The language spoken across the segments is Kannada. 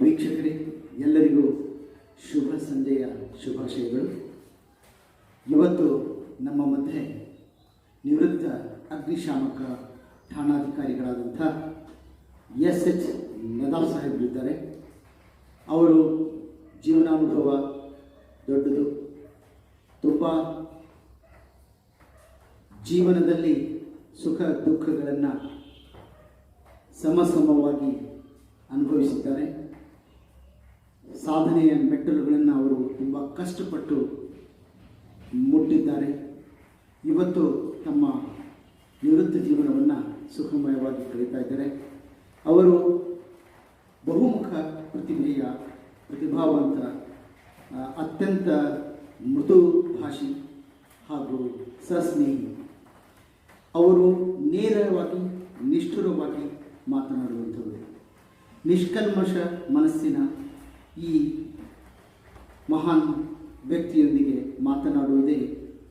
ವೀಕ್ಷಕರೇ, ಎಲ್ಲರಿಗೂ ಶುಭ ಸಂಜೆಯ ಶುಭಾಶಯಗಳು. ಇವತ್ತು ನಮ್ಮ ಮಧ್ಯೆ ನಿವೃತ್ತ ಅಗ್ನಿಶಾಮಕ ಠಾಣಾಧಿಕಾರಿಗಳಾದಂಥ ಎಸ್ ನದಾಫ್ ಸಾಹೇಬರಿದ್ದಾರೆ. ಅವರು ಜೀವನಾನುಭವ ದೊಡ್ಡದು. ತುಂಬ ಜೀವನದಲ್ಲಿ ಸುಖ ದುಃಖಗಳನ್ನು ಸಮಸಮವಾಗಿ ಅನುಭವಿಸಿದ್ದಾರೆ. ಸಾಧನೆಯ ಮೆಟ್ಟಲುಗಳನ್ನು ಅವರು ತುಂಬ ಕಷ್ಟಪಟ್ಟು ಮುಟ್ಟಿದ್ದಾರೆ. ಇವತ್ತು ತಮ್ಮ ನಿವೃತ್ತ ಜೀವನವನ್ನು ಸುಖಮಯವಾಗಿ ಕಳೀತಾ ಇದ್ದಾರೆ. ಅವರು ಬಹುಮುಖ ಪ್ರತಿಭಾವಂತ, ಅತ್ಯಂತ ಮೃದು ಭಾಷಿ ಹಾಗೂ ಸಸ್ನೇಹಿ. ಅವರು ನೇರವಾಗಿ ನಿಷ್ಠುರವಾಗಿ ಮಾತನಾಡುವಂಥದ್ದು. ನಿಷ್ಕಲ್ಮಶ ಮನಸ್ಸಿನ ಈ ಮಹಾನ್ ವ್ಯಕ್ತಿಯೊಂದಿಗೆ ಮಾತನಾಡುವುದೇ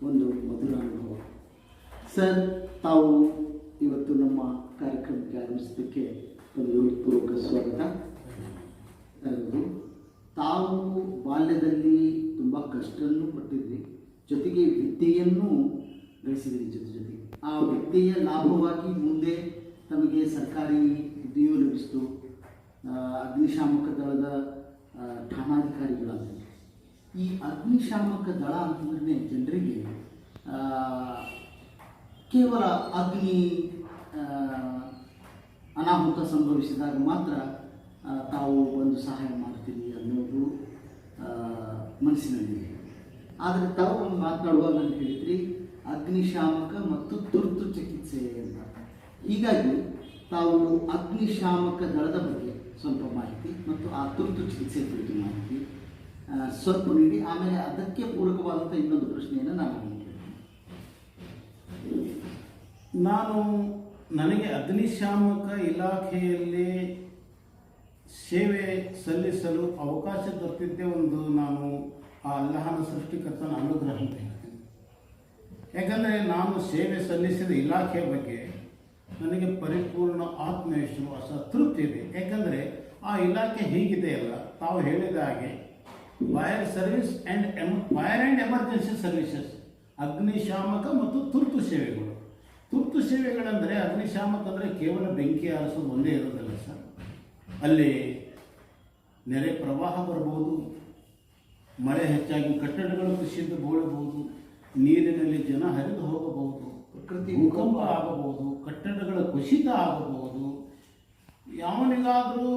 ಒಂದು ಮಧುರ ಅನುಭವ. ಸರ್, ತಾವು ಇವತ್ತು ನಮ್ಮ ಕಾರ್ಯಕ್ರಮಕ್ಕೆ ಆಗಮಿಸೋದಕ್ಕೆ ಒಂದು ಪೂರ್ವಕ ಸ್ವಾಗತ. ತಾವು ಬಾಲ್ಯದಲ್ಲಿ ತುಂಬ ಕಷ್ಟವನ್ನು ಪಟ್ಟಿದ್ರಿ, ಜೊತೆಗೆ ವಿದ್ಯೆಯನ್ನು ಗಳಿಸಿದ್ರಿ. ಜೊತೆಗೆ ಆ ವಿದ್ಯೆಯ ಲಾಭವಾಗಿ ಮುಂದೆ ತಮಗೆ ಸರ್ಕಾರಿ ಹುದ್ದೆಯೂ ಲಭಿಸಿತು. ಅಗ್ನಿಶಾಮಕ ದಳದ ಠಾಣಾಧಿಕಾರಿಗಳಾದ ಈ ಅಗ್ನಿಶಾಮಕ ದಳ ಅಂತಂದ್ರೆ ಜನರಿಗೆ ಕೇವಲ ಅಗ್ನಿ ಅನಾಹುತ ಸಂಭವಿಸಿದಾಗ ಮಾತ್ರ ತಾವು ಒಂದು ಸಹಾಯ ಮಾಡ್ತೀರಿ ಅನ್ನೋದು ಮನಸ್ಸಿನಲ್ಲಿದೆ. ಆದರೆ ತಾವು ಮಾತನಾಡುವಾಗ ನಾನು ಹೇಳಿದ್ರಿ ಅಗ್ನಿಶಾಮಕ ಮತ್ತು ತುರ್ತು ಚಿಕಿತ್ಸೆ ಅಂತ. ಹೀಗಾಗಿ ತಾವು ಅಗ್ನಿಶಾಮಕ ದಳದ ಬಗ್ಗೆ ಸ್ವಲ್ಪ ಮಾಹಿತಿ ಮತ್ತು ಆ ತುರ್ತು ಚಿಕಿತ್ಸೆ ಕುರಿತು ಮಾಹಿತಿ ಸ್ವಲ್ಪ ನೀಡಿ, ಆಮೇಲೆ ಅದಕ್ಕೆ ಪೂರಕವಾದಂಥ ಇನ್ನೊಂದು ಪ್ರಶ್ನೆಯನ್ನು ನನಗೆ ಅಗ್ನಿಶಾಮಕ ಇಲಾಖೆಯಲ್ಲಿ ಸೇವೆ ಸಲ್ಲಿಸಲು ಅವಕಾಶ ದೊರೆತಿದ್ದೇ ನಾನು ಆ ಅಲ್ಲಾಹನ ಸೃಷ್ಟಿಕರ್ತನ ಅನುಗ್ರಹ ಅಂತ ಹೇಳ್ತೀನಿ. ಯಾಕಂದರೆ ನಾನು ಸೇವೆ ಸಲ್ಲಿಸಿದ ಇಲಾಖೆಯ ಬಗ್ಗೆ ನನಗೆ ಪರಿಪೂರ್ಣ ಆತ್ಮವಿಶ್ವಾಸ, ತೃಪ್ತಿ ಇದೆ. ಯಾಕಂದರೆ ಆ ಇಲಾಖೆ ಹೀಗಿದೆಯಲ್ಲ, ತಾವು ಹೇಳಿದ ಹಾಗೆ ಫೈರ್ ಆ್ಯಂಡ್ ಎಮರ್ಜೆನ್ಸಿ ಸರ್ವಿಸಸ್, ಅಗ್ನಿಶಾಮಕ ಮತ್ತು ತುರ್ತು ಸೇವೆಗಳು. ತುರ್ತು ಸೇವೆಗಳೆಂದರೆ ಅಗ್ನಿಶಾಮಕ ಅಂದರೆ ಕೇವಲ ಬೆಂಕಿ ಆರಿಸೋದು ಒಂದೇ ಇರೋದಲ್ಲ ಸರ್. ಅಲ್ಲಿ ನೆರೆ ಪ್ರವಾಹ ಬರ್ಬೋದು, ಮಳೆ ಹೆಚ್ಚಾಗಿ ಕಟ್ಟಡಗಳು ಕುಸಿದು ಬೀಳಬಹುದು, ನೀರಿನಲ್ಲಿ ಜನ ಹರಿದು ಹೋಗಬಹುದು, ಭೂಕಂಪ ಆಗಬಹುದು, ಕಟ್ಟಡಗಳ ಕುಸಿತ ಆಗಬಹುದು, ಯಾವನಿಗಾದರೂ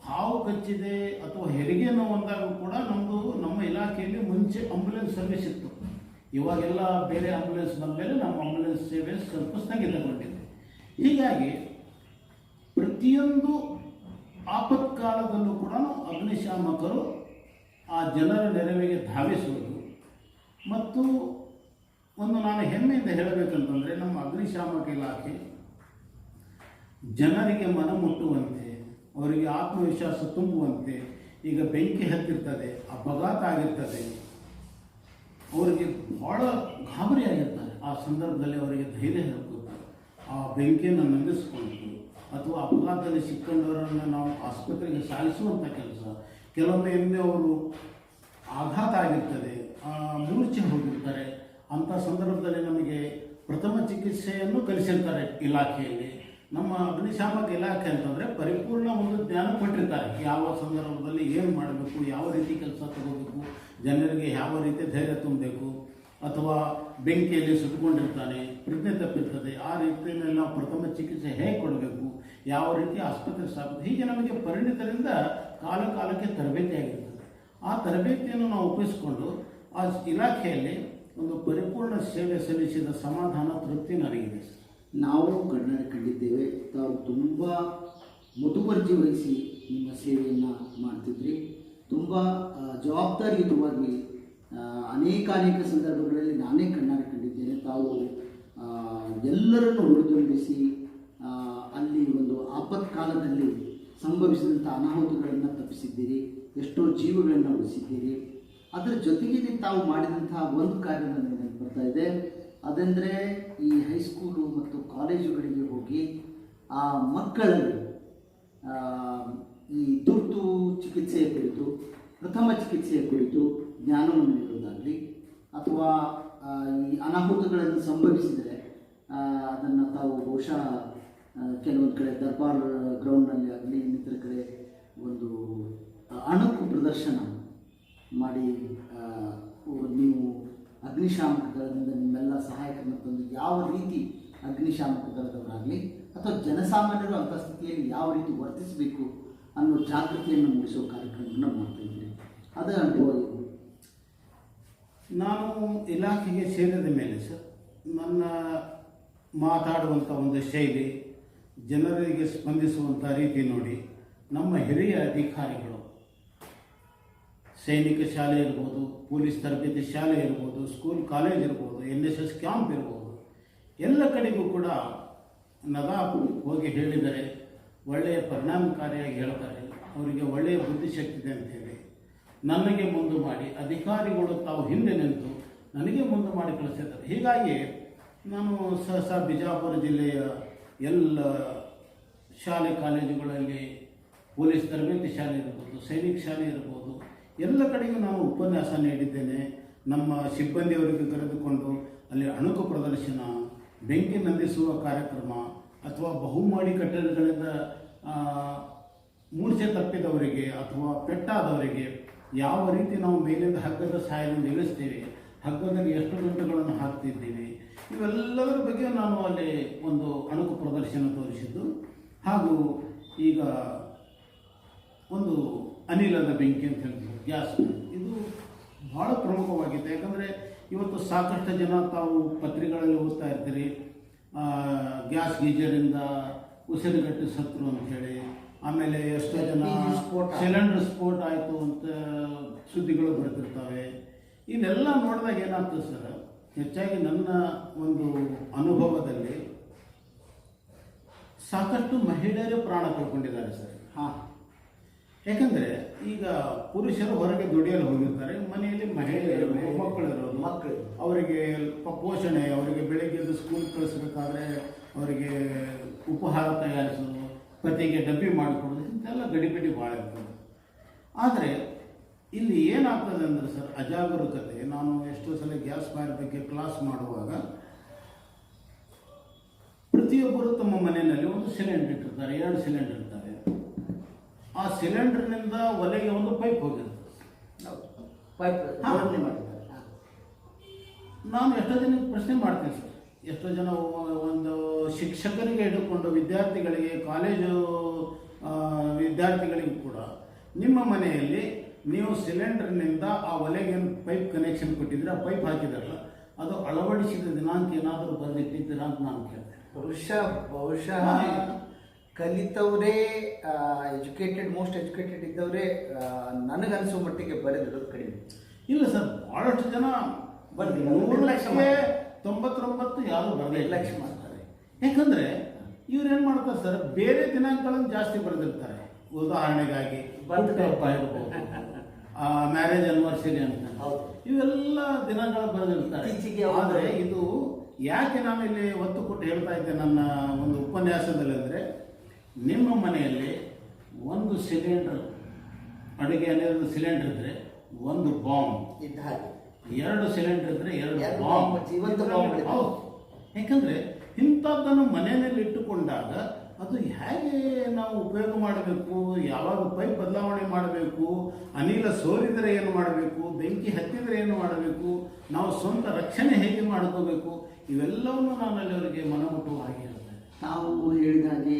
ಹಾವು ಕಚ್ಚಿದೆ ಅಥವಾ ಹೆರಿಗೆ ನೋವಂದಾಗ ಕೂಡ ನಮ್ಮ ಇಲಾಖೆಯಲ್ಲಿ ಮುಂಚೆ ಆಂಬ್ಯುಲೆನ್ಸ್ ಸರ್ವಿಸ್ ಇತ್ತು. ಇವಾಗೆಲ್ಲ ಬೇರೆ ಆಂಬ್ಯುಲೆನ್ಸ್ ಬಂದ ಮೇಲೆ ನಮ್ಮ ಆಂಬ್ಯುಲೆನ್ಸ್ ಸೇವೆ ಸ್ವಲ್ಪ ಸ್ಥಗಿತಗೊಂಡಿದೆ. ಹೀಗಾಗಿ ಪ್ರತಿಯೊಂದು ಆಪತ್ಕಾಲದಲ್ಲೂ ಕೂಡ ಅಗ್ನಿಶಾಮಕರು ಆ ಜನರ ನೆರವಿಗೆ ಧಾವಿಸುವುದು. ಮತ್ತು ನಾನು ಹೆಮ್ಮೆಯಿಂದ ಹೇಳಬೇಕಂತಂದರೆ, ನಮ್ಮ ಅಗ್ನಿಶಾಮಕ ಇಲಾಖೆ ಜನರಿಗೆ ಮನ ಮುಟ್ಟುವಂತೆ, ಅವರಿಗೆ ಆತ್ಮವಿಶ್ವಾಸ ತುಂಬುವಂತೆ. ಈಗ ಬೆಂಕಿ ಹತ್ತಿರ್ತದೆ, ಅಪಘಾತ ಆಗಿರ್ತದೆ, ಅವರಿಗೆ ಭಾಳ ಗಾಬರಿ ಆಗಿರ್ತಾರೆ. ಆ ಸಂದರ್ಭದಲ್ಲಿ ಅವರಿಗೆ ಧೈರ್ಯ ಹೇಳ್ಕೊತಾರೆ. ಆ ಬೆಂಕಿಯನ್ನು ನಂದಿಸ್ಕೊಂಡು ಅಥವಾ ಅಪಘಾತದಲ್ಲಿ ಸಿಕ್ಕಂಡವರನ್ನು ನಾವು ಆಸ್ಪತ್ರೆಗೆ ಸಾಗಿಸುವಂಥ ಕೆಲಸ. ಕೆಲವೊಮ್ಮೆ ಅವರು ಆಘಾತ ಆಗಿರ್ತದೆ, ಮೂರ್ಛೆ ಹೋಗಿರ್ತಾರೆ. ಅಂಥ ಸಂದರ್ಭದಲ್ಲಿ ನಮಗೆ ಪ್ರಥಮ ಚಿಕಿತ್ಸೆಯನ್ನು ಕಲಿಸಿರ್ತಾರೆ ಇಲಾಖೆಯಲ್ಲಿ. ನಮ್ಮ ಅಗ್ನಿಶಾಮಕ ಇಲಾಖೆ ಅಂತಂದರೆ ಪರಿಪೂರ್ಣ ಒಂದು ಜ್ಞಾನ ಕೊಟ್ಟಿರ್ತಾರೆ. ಯಾವ ಸಂದರ್ಭದಲ್ಲಿ ಏನು ಮಾಡಬೇಕು, ಯಾವ ರೀತಿ ಕೆಲಸ ತಗೋಬೇಕು, ಜನರಿಗೆ ಯಾವ ರೀತಿ ಧೈರ್ಯ ತುಂಬಬೇಕು, ಅಥವಾ ಬೆಂಕಿಯಲ್ಲಿ ಸುಟ್ಕೊಂಡಿರ್ತಾನೆ, ಪ್ರಜ್ಞೆ ತಪ್ಪಿರ್ತದೆ, ಆ ರೀತಿಯಲ್ಲಿ ನಾವು ಪ್ರಥಮ ಚಿಕಿತ್ಸೆ ಹೇಗೆ ಕೊಡಬೇಕು, ಯಾವ ರೀತಿ ಆಸ್ಪತ್ರೆ ಸಾಕಬೇಕು, ಹೀಗೆ ನಮಗೆ ಪರಿಣಿತರಿಂದ ಕಾಲಕ್ಕೆ ತರಬೇತಿ ಆಗಿರ್ತದೆ. ಆ ತರಬೇತಿಯನ್ನು ನಾವು ಉಪಯೋಗಿಸಿಕೊಂಡು ಆ ಇಲಾಖೆಯಲ್ಲಿ ಒಂದು ಪರಿಪೂರ್ಣ ಸೇವೆ ಸಲ್ಲಿಸಿದ ಸಮಾಧಾನ, ತೃಪ್ತಿ ನನಗಿದೆ. ನಾವು ಕಣ್ಣಾರೆ ಕಂಡಿದ್ದೇವೆ. ತಾವು ತುಂಬ ಮುತುವರ್ಜಿ ವಹಿಸಿ ನಿಮ್ಮ ಸೇವೆಯನ್ನು ಮಾಡ್ತಿದ್ರಿ. ತುಂಬ ಜವಾಬ್ದಾರಿಯುತವಾಗಿ ಅನೇಕ ಸಂದರ್ಭಗಳಲ್ಲಿ ನಾನೇ ಕಣ್ಣಾರೆ ಕಂಡಿದ್ದೇನೆ. ತಾವು ಎಲ್ಲರನ್ನು ಹುರಿದುಂಬಿಸಿ ಅಲ್ಲಿ ಒಂದು ಆಪತ್ಕಾಲದಲ್ಲಿ ಸಂಭವಿಸಿದಂಥ ಅನಾಹುತಗಳನ್ನು ತಪ್ಪಿಸಿದ್ದೀರಿ, ಎಷ್ಟೋ ಜೀವಗಳನ್ನು ಉಳಿಸಿದ್ದೀರಿ. ಅದರ ಜೊತೆಗೆ ತಾವು ಮಾಡಿದಂತಹ ಒಂದು ಕಾರ್ಯ ನನಗೆ ಬರ್ತಾ ಇದೆ. ಅದೆಂದರೆ ಈ ಹೈಸ್ಕೂಲು ಮತ್ತು ಕಾಲೇಜುಗಳಿಗೆ ಹೋಗಿ ಆ ಮಕ್ಕಳಲ್ಲಿ ಈ ತುರ್ತು ಚಿಕಿತ್ಸೆಯ ಕುರಿತು, ಪ್ರಥಮ ಚಿಕಿತ್ಸೆಯ ಕುರಿತು ಜ್ಞಾನವನ್ನು ನೀಡುವುದಾಗಲಿ, ಅಥವಾ ಈ ಅನಾಹುತಗಳನ್ನು ಸಂಭವಿಸಿದರೆ ಅದನ್ನು ತಾವು ಬಹುಶಃ ಕೆಲವೊಂದು ಕಡೆ ದರ್ಬಾರ್ ಗ್ರೌಂಡ್ನಲ್ಲಿ ಆಗಲಿ ಇನ್ನಿತರ ಕಡೆ ಒಂದು ಅಣುಕು ಪ್ರದರ್ಶನ ಮಾಡಿ ನೀವು ಅಗ್ನಿಶಾಮಕ ದಳದಿಂದ ನಿಮ್ಮೆಲ್ಲ ಸಹಾಯಕರನ್ನು ತಂದು ಯಾವ ರೀತಿ ಅಗ್ನಿಶಾಮಕ ದಳದವರಾಗಲಿ ಅಥವಾ ಜನಸಾಮಾನ್ಯರು ಅಂಥ ಸ್ಥಿತಿಯಲ್ಲಿ ಯಾವ ರೀತಿ ವರ್ತಿಸಬೇಕು ಅನ್ನೋ ಜಾಗೃತಿಯನ್ನು ಮೂಡಿಸೋ ಕಾರ್ಯಕ್ರಮವನ್ನು ಮಾಡ್ತಾ ಇದ್ದೀನಿ. ಅದರ ಅನುಭವ ಇದು. ನಾನು ಇಲಾಖೆಗೆ ಸೇರಿದ ಮೇಲೆ ಸರ್, ನನ್ನ ಮಾತಾಡುವಂಥ ಒಂದು ಶೈಲಿ, ಜನರಿಗೆ ಸ್ಪಂದಿಸುವಂಥ ರೀತಿ ನೋಡಿ ನಮ್ಮ ಹಿರಿಯ ಅಧಿಕಾರಿಗಳು, ಸೈನಿಕ ಶಾಲೆ ಇರ್ಬೋದು, ಪೊಲೀಸ್ ತರಬೇತಿ ಶಾಲೆ ಇರ್ಬೋದು, ಸ್ಕೂಲ್ ಕಾಲೇಜ್ ಇರ್ಬೋದು, NSS ಕ್ಯಾಂಪ್ ಇರ್ಬೋದು, ಎಲ್ಲ ಕಡೆಗೂ ಕೂಡ ನದಾಪು ಹೋಗಿ ಹೇಳಿದರೆ ಒಳ್ಳೆಯ ಪರಿಣಾಮಕಾರಿಯಾಗಿ ಹೇಳ್ತಾರೆ. ಅವರಿಗೆ ಒಳ್ಳೆಯ ಬುದ್ಧಿಶಕ್ತಿ ಇದೆ ಅಂತೇಳಿ ನನಗೆ ಮುಂದೆ ಮಾಡಿ ಅಧಿಕಾರಿಗಳು ತಾವು ಹಿಂದೆ ನಿಂತು ನನಗೆ ಮುಂದೆ ಮಾಡಿ ಕಳಿಸಿದ್ದಾರೆ. ಹೀಗಾಗಿ ನಾನು ಸಹಸಾ ಬಿಜಾಪುರ ಜಿಲ್ಲೆಯ ಎಲ್ಲ ಶಾಲೆ ಕಾಲೇಜುಗಳಲ್ಲಿ, ಪೊಲೀಸ್ ತರಬೇತಿ ಶಾಲೆ ಇರ್ಬೋದು, ಸೈನಿಕ ಶಾಲೆ ಇರ್ಬೋದು, ಎಲ್ಲ ಕಡೆಗೂ ನಾನು ಉಪನ್ಯಾಸ ನೀಡಿದ್ದೇನೆ. ನಮ್ಮ ಸಿಬ್ಬಂದಿಯವರಿಗೆ ಕರೆದುಕೊಂಡು ಅಲ್ಲಿ ಅಣುಕು ಪ್ರದರ್ಶನ, ಬೆಂಕಿ ನಂದಿಸುವ ಕಾರ್ಯಕ್ರಮ, ಅಥವಾ ಬಹುಮಾಡಿ ಕಟ್ಟಡಗಳಿಂದ ಮೂರ್ಛೆ ತಪ್ಪಿದವರಿಗೆ ಅಥವಾ ಪೆಟ್ಟಾದವರಿಗೆ ಯಾವ ರೀತಿ ನಾವು ಮೇಲಿಂದ ಹಗ್ಗದ ಸಹಾಯದಿಂದ ಇಳಿಸ್ತೇವೆ, ಹಗ್ಗದಲ್ಲಿ ಎಷ್ಟು ಗಂಟೆಗಳನ್ನು ಹಾಕ್ತಿದ್ದೀವಿ, ಇವೆಲ್ಲದರ ಬಗ್ಗೆ ನಾನು ಅಲ್ಲಿ ಒಂದು ಅಣುಕು ಪ್ರದರ್ಶನ ತೋರಿಸಿದ್ದು. ಹಾಗೂ ಈಗ ಒಂದು ಅನಿಲದ ಬೆಂಕಿ ಅಂತ ಹೇಳ್ತೀವಿ, ಗ್ಯಾಸ್, ಇದು ಭಾಳ ಪ್ರಮುಖವಾಗಿತ್ತು. ಯಾಕಂದರೆ ಇವತ್ತು ಸಾಕಷ್ಟು ಜನ ತಾವು ಪತ್ರಿಕೆಗಳಲ್ಲಿ ಓದ್ತಾ ಇರ್ತೀರಿ, ಗ್ಯಾಸ್ ಗೀಜರಿಂದ ಉಸಿರುಗಟ್ಟಿ ಸತ್ರು ಅಂಥೇಳಿ, ಆಮೇಲೆ ಎಷ್ಟೋ ಜನ ಸಿಲಿಂಡರ್ ಸ್ಫೋಟ ಆಯಿತು ಅಂತ ಸುದ್ದಿಗಳು ಬರ್ತಿರ್ತವೆ. ಇದೆಲ್ಲ ನೋಡಿದಾಗ ಏನಾಗ್ತದೆ ಸರ್, ಹೆಚ್ಚಾಗಿ ನನ್ನ ಒಂದು ಅನುಭವದಲ್ಲಿ ಸಾಕಷ್ಟು ಮಹಿಳೆಯರೇ ಪ್ರಾಣ ಕಳ್ಕೊಂಡಿದ್ದಾರೆ ಸರ್. ಯಾಕಂದರೆ ಈಗ ಪುರುಷರು ಹೊರಗೆ ದುಡಿಯಲು ಹೋಗಿರ್ತಾರೆ, ಮನೆಯಲ್ಲಿ ಮಹಿಳೆಯರು ಮಕ್ಕಳಿರೋದು, ಅವರಿಗೆ ಪೋಷಣೆ, ಅವರಿಗೆ ಬೆಳಿಗ್ಗೆ ಸ್ಕೂಲ್ ಕಳಿಸ್ಬೇಕಾದ್ರೆ ಅವರಿಗೆ ಉಪಹಾರ ತಯಾರಿಸೋದು, ಪತಿಗೆ ಡಬ್ಬಿ ಮಾಡಿಕೊಡೋದು, ಇಂಥೆಲ್ಲ ಗಡಿಬಿಡಿ ಭಾಳ ಇರ್ತದೆ. ಆದರೆ ಇಲ್ಲಿ ಏನಾಗ್ತದೆ ಅಂದರೆ ಸರ್, ಅಜಾಗರೂಕತೆ. ನಾನು ಎಷ್ಟೋ ಸಲ ಗ್ಯಾಸ್ ಫೈರ್ ಬಗ್ಗೆ ಕ್ಲಾಸ್ ಮಾಡುವಾಗ ಪ್ರತಿಯೊಬ್ಬರು ತಮ್ಮ ಮನೆಯಲ್ಲಿ ಒಂದು ಸಿಲಿಂಡರ್ ಇಟ್ಟಿರ್ತಾರೆ, 2 ಸಿಲಿಂಡರ್ ಇರ್ತವೆ. ಆ ಸಿಲಿಂಡರ್ನಿಂದ ಒಲೆಗೆ ಒಂದು ಪೈಪ್ ಹೋಗಿರ್ತದೆ. ನಾನು ಎಷ್ಟೋ ಜನಕ್ಕೆ ಪ್ರಶ್ನೆ ಮಾಡ್ತೀನಿ ಸರ್, ಎಷ್ಟೋ ಜನ ಒಂದು ಶಿಕ್ಷಕರಿಗೆ ಹಿಡ್ಕೊಂಡು ವಿದ್ಯಾರ್ಥಿಗಳಿಗೆ, ಕಾಲೇಜು ವಿದ್ಯಾರ್ಥಿಗಳಿಗೂ ಕೂಡ ನಿಮ್ಮ ಮನೆಯಲ್ಲಿ ನೀವು ಸಿಲಿಂಡರ್ನಿಂದ ಆ ಒಲೆಗೆ ಪೈಪ್ ಕನೆಕ್ಷನ್ ಕೊಟ್ಟಿದ್ರೆ, ಆ ಪೈಪ್ ಹಾಕಿದಾರಲ್ಲ, ಅದು ಅಳವಡಿಸಿದ ದಿನಾಂಕ ಏನಾದರೂ ಬರೆದಿಟ್ಟಿದ್ದೀರಾ ಅಂತ ನಾನು ಕೇಳಿದೆ. ಬಹುಶಃ ಕಲಿತವರೇ, ಮೋಸ್ಟ್ ಎಜುಕೇಟೆಡ್ ಇದ್ದವರೇ ನನಗನ್ಸೋ ಮಟ್ಟಿಗೆ ಬರೆದಿರೋದು ಕಡಿಮೆ. ಇಲ್ಲ ಸರ್, ಭಾಳಷ್ಟು ಜನ 99 ಯಾರು ನಿರ್ಲಕ್ಷ್ಯ ಮಾಡ್ತಾರೆ. ಯಾಕಂದರೆ ಇವ್ರು ಏನು ಮಾಡ್ತಾರೆ ಸರ್, ಬೇರೆ ದಿನಾಂಕಗಳನ್ನು ಜಾಸ್ತಿ ಬರೆದಿರ್ತಾರೆ. ಉದಾಹರಣೆಗಾಗಿ ಹಬ್ಬ ಇರ್ಬೋದು, ಮ್ಯಾರೇಜ್ ಆನಿವರ್ಸರಿ ಅಂತ, ಇವೆಲ್ಲ ದಿನಗಳು ಬರೆದಿರ್ತಾರೆ. ಆದರೆ ಇದು ಯಾಕೆ ನಾನು ಇಲ್ಲಿ ಒತ್ತು ಕೊಟ್ಟು ಹೇಳ್ತಾ ಇದ್ದೆ ನನ್ನ ಒಂದು ಉಪನ್ಯಾಸದಲ್ಲಿ ಅಂದರೆ, ನಿಮ್ಮ ಮನೆಯಲ್ಲಿ ಒಂದು ಸಿಲಿಂಡರ್, ಅಡುಗೆ ಅನಿಲದ ಸಿಲಿಂಡರ್ ಇದ್ದರೆ ಒಂದು ಬಾಂಬ್ ಇದ್ದ ಹಾಗೆ, 2 ಸಿಲಿಂಡರ್ ಇದ್ದರೆ 2 ಬಾಂಬ್, ಜೀವಂತ ಬಾಂಬ್. ಹೌದು. ಯಾಕಂದರೆ ಇಂಥದ್ದನ್ನು ಮನೆಯಲ್ಲಿ ಇಟ್ಟುಕೊಂಡಾಗ ಅದು ಹೇಗೆ ನಾವು ಉಪಯೋಗ ಮಾಡಬೇಕು, ಯಾವಾಗ ಪೈಪ್ ಬದಲಾವಣೆ ಮಾಡಬೇಕು, ಅನಿಲ ಸೋರಿದರೆ ಏನು ಮಾಡಬೇಕು, ಬೆಂಕಿ ಹತ್ತಿದರೆ ಏನು ಮಾಡಬೇಕು, ನಾವು ಸ್ವಂತ ರಕ್ಷಣೆ ಹೇಗೆ ಮಾಡ್ಕೋಬೇಕು, ಇವೆಲ್ಲವನ್ನು ನಾನು ಅಲ್ಲಿ ಅವರಿಗೆ ಮನಮುಟ್ಟುವ ಹಾಗೆ ಹೇಳ್ತೇನೆ. ನಾವು ಹೇಳಿದ ಹಾಗೆ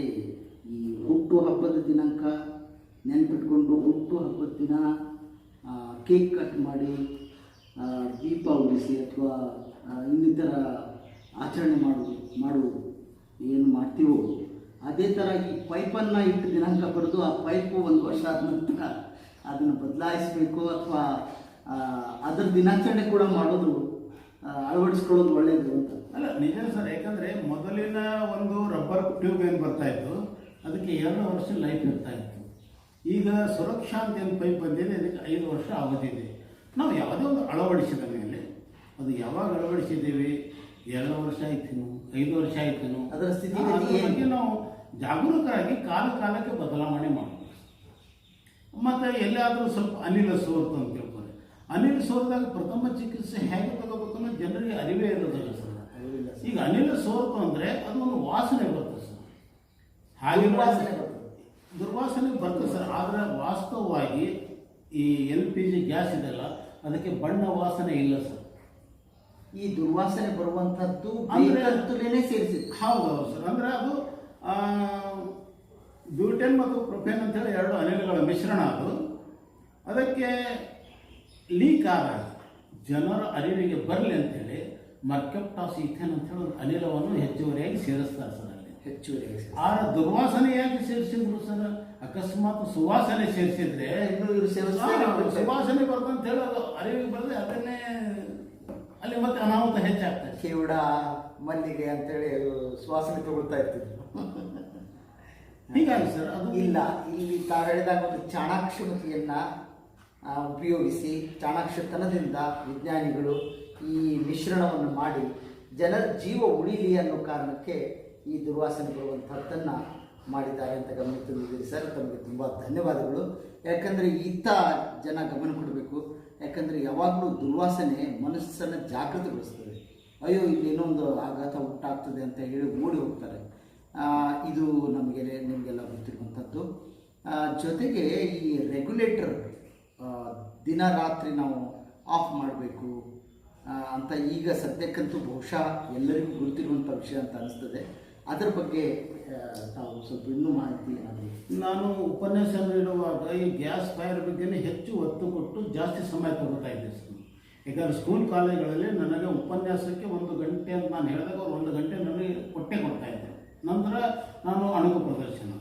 ಈ ಹುಟ್ಟು ಹಬ್ಬದ ದಿನಾಂಕ ನೆನಪಿಟ್ಕೊಂಡು ಹುಟ್ಟು ಹಬ್ಬದ ದಿನ ಕೇಕ್ ಕಟ್ ಮಾಡಿ ದೀಪ ಉಳಿಸಿ ಅಥವಾ ಇನ್ನಿತರ ಆಚರಣೆ ಮಾಡುವುದು ಏನು ಮಾಡ್ತೀವೋ, ಅದೇ ಥರ ಈ ಪೈಪನ್ನು ಇಟ್ಟು ದಿನಾಂಕ ಬರೆದು ಆ ಪೈಪು 1 ವರ್ಷ ಆದ ನಂತರ ಅದನ್ನು ಬದಲಾಯಿಸಬೇಕು ಅಥವಾ ಅದರ ದಿನಾಚರಣೆ ಕೂಡ ಮಾಡೋದು, ಅಳವಡಿಸ್ಕೊಳ್ಳೋದು ಒಳ್ಳೆಯದು ಅಂತ. ಅಲ್ಲ, ನಿಜ ಸರ್. ಯಾಕಂದರೆ ಮೊದಲಿನ ಒಂದು ರಬ್ಬರ್ ಟ್ಯೂಬ್ ಏನು ಬರ್ತಾಯಿತ್ತು, ಅದಕ್ಕೆ 2 ವರ್ಷ ಲೈಫ್ ಇರ್ತಾಯಿತ್ತು. ಈಗ ಸುರಕ್ಷಾ ಅಂತ ಏನು ಪೈಪ್ ಬಂದಿದೆ, ಅದಕ್ಕೆ 5 ವರ್ಷ ಅವಧಿದೆ. ನಾವು ಯಾವುದೇ ಒಂದು ಅಳವಡಿಸಿದ ಮೇಲೆ ಅದು ಯಾವಾಗ ಅಳವಡಿಸಿದ್ದೀವಿ, 2 ವರ್ಷ ಆಯ್ತೇನು, 5 ವರ್ಷ ಆಯ್ತೇನು, ಅದರ ಸ್ಥಿತಿ ಬಗ್ಗೆ ನಾವು ಜಾಗರೂಕರಾಗಿ ಕಾಲಕ್ಕೆ ಬದಲಾವಣೆ ಮಾಡಬೇಕು. ಮತ್ತು ಎಲ್ಲಾದರೂ ಸ್ವಲ್ಪ ಅನಿಲ ಸೋರ್ತು ಅಂತ ತಿಳ್ಕೊಳ್ಳಿ. ಅನಿಲ ಸೋರಿದಾಗ ಪ್ರಥಮ ಚಿಕಿತ್ಸೆ ಹೇಗೆ ತಗೋಬೇಕು ಅನ್ನೋ ಜನರಿಗೆ ಅರಿವೇ ಇರೋದಿಲ್ಲ ಸರ್. ಈಗ ಅನಿಲ ಸೋರ್ತು ಅಂದರೆ ಅದು ಒಂದು ವಾಸನೆ ಬರ್ತದೆ ಸರ್. ಹಾಗೆ ದುರ್ವಾಸನೆ ಬರ್ತದೆ ಸರ್. ಆದರೆ ವಾಸ್ತವವಾಗಿ ಈ LPG ಗ್ಯಾಸ್ ಇದೆಲ್ಲ ಅದಕ್ಕೆ ಬಣ್ಣ ವಾಸನೆ ಇಲ್ಲ ಸರ್. ಈ ದುರ್ವಾಸನೆ ಬರುವಂಥದ್ದು ಸೇರಿಸಿದೆ. ಹೌದು ಸರ್. ಅಂದರೆ ಅದು ಬ್ಯೂಟೇನ್ ಮತ್ತು ಪ್ರೊಪೇನ್ ಅಂತೇಳಿ ಎರಡು ಅನಿಲಗಳ ಮಿಶ್ರಣ. ಅದಕ್ಕೆ ಲೀಕ್ ಆದಾಗ ಜನರ ಅರಿವಿಗೆ ಬರಲಿ ಅಂತೇಳಿ ಮರ್ಕೆಪ್ಟಾಸ್ ಈಥೇನ್ ಅಂತೇಳಿ ಒಂದು ಅನಿಲವನ್ನು ಹೆಚ್ಚುವರಿಯಾಗಿ ಸೇರಿಸ್ತಾರೆ ಸರ್. ಅಲ್ಲಿ ಹೆಚ್ಚುವರಿಯಾಗಿ ಆ ದುರ್ವಾಸನೆ ಯಾಕೆ ಸೇರಿಸಿದ್ರು ಸರ್? ಅಕಸ್ಮಾತ್ ಸುವಾಸನೆ ಸೇರಿಸಿದ್ರೆ ಸುವಾಸನೆ ಬರ್ತಂತ ಹೇಳಿ ಅದು ಅರಿವಿಗೆ ಬರದೆ ಅದನ್ನೇ ಅಲ್ಲಿ ಮತ್ತೆ ಅನಾಹುತ ಹೆಚ್ಚಾಗ್ತದೆ. ಕಿವುಡ ಮಲ್ಲಿಗೆ ಅಂತೇಳಿ ಸುವಾಸನೆ ತಗೊಳ್ತಾ ಇರ್ತಿದ್ರು. ಹೀಗಾಗಿ ಸರ್ ಅದು ಇಲ್ಲ, ಇಲ್ಲಿ ತಾವು ಹೇಳಿದಾಗ ಒಂದು ಚಾಣಾಕ್ಷಮತೆಯನ್ನ ಉಪಯೋಗಿಸಿ ಚಾಣಾಕ್ಷತನದಿಂದ ವಿಜ್ಞಾನಿಗಳು ಈ ಮಿಶ್ರಣವನ್ನು ಮಾಡಿ ಜನರ ಜೀವ ಉಳಿಲಿ ಅನ್ನೋ ಕಾರಣಕ್ಕೆ ಈ ದುರ್ವಾಸನೆ ಬರುವಂಥದ್ದನ್ನು ಮಾಡಿದ್ದಾರೆ ಅಂತ ಗಮನ ತಂದಿದ್ದೀರಿ ಸರ್. ತಮಗೆ ತುಂಬ ಧನ್ಯವಾದಗಳು. ಯಾಕಂದರೆ ಇತ್ತ ಜನ ಗಮನ ಕೊಡಬೇಕು. ಯಾಕಂದರೆ ಯಾವಾಗಲೂ ದುರ್ವಾಸನೆ ಮನಸ್ಸನ್ನು ಜಾಗೃತಗೊಳಿಸ್ತದೆ. ಅಯ್ಯೋ ಇಲ್ಲೇನೋ ಒಂದು ಆಘಾತ ಉಂಟಾಗ್ತದೆ ಅಂತ ಹೇಳಿ ಓಡಿ ಹೋಗ್ತಾರೆ. ಇದು ನಿಮಗೆಲ್ಲ ಗೊತ್ತಿರುವಂಥದ್ದು. ಜೊತೆಗೆ ಈ ರೆಗ್ಯುಲೇಟರ್ ದಿನ ರಾತ್ರಿ ನಾವು ಆಫ್ ಮಾಡಬೇಕು ಅಂತ ಈಗ ಸದ್ಯಕ್ಕಂತೂ ಬಹುಶಃ ಎಲ್ಲರಿಗೂ ಗೊತ್ತಿರುವಂಥ ವಿಷಯ ಅಂತ ಅನಿಸ್ತದೆ. ಅದರ ಬಗ್ಗೆ ತಾವು ಸ್ವಲ್ಪ ಇನ್ನೂ ಮಾಹಿತಿ ನಾನು ಉಪನ್ಯಾಸ ನೀಡುವಾಗ ಈ ಗ್ಯಾಸ್ ಫೈರ್ ಬಗ್ಗೆನೇ ಹೆಚ್ಚು ಒತ್ತು ಕೊಟ್ಟು ಜಾಸ್ತಿ ಸಮಯ ತಗೋತಾ ಇದ್ದೆ ಸರ್. ಯಾಕಂದರೆ ಸ್ಕೂಲ್ ಕಾಲೇಜುಗಳಲ್ಲಿ ನನಗೆ ಉಪನ್ಯಾಸಕ್ಕೆ 1 ಗಂಟೆ ಅಂತ ನಾನು ಹೇಳಿದಾಗ ಅವ್ರು 1 ಗಂಟೆ ನನಗೆ ಕೊಟ್ಟೆ ಕೊಡ್ತಾ ಇದ್ದೆ. ನಂತರ ನಾನು ಅಣುಕು ಪ್ರದರ್ಶನ.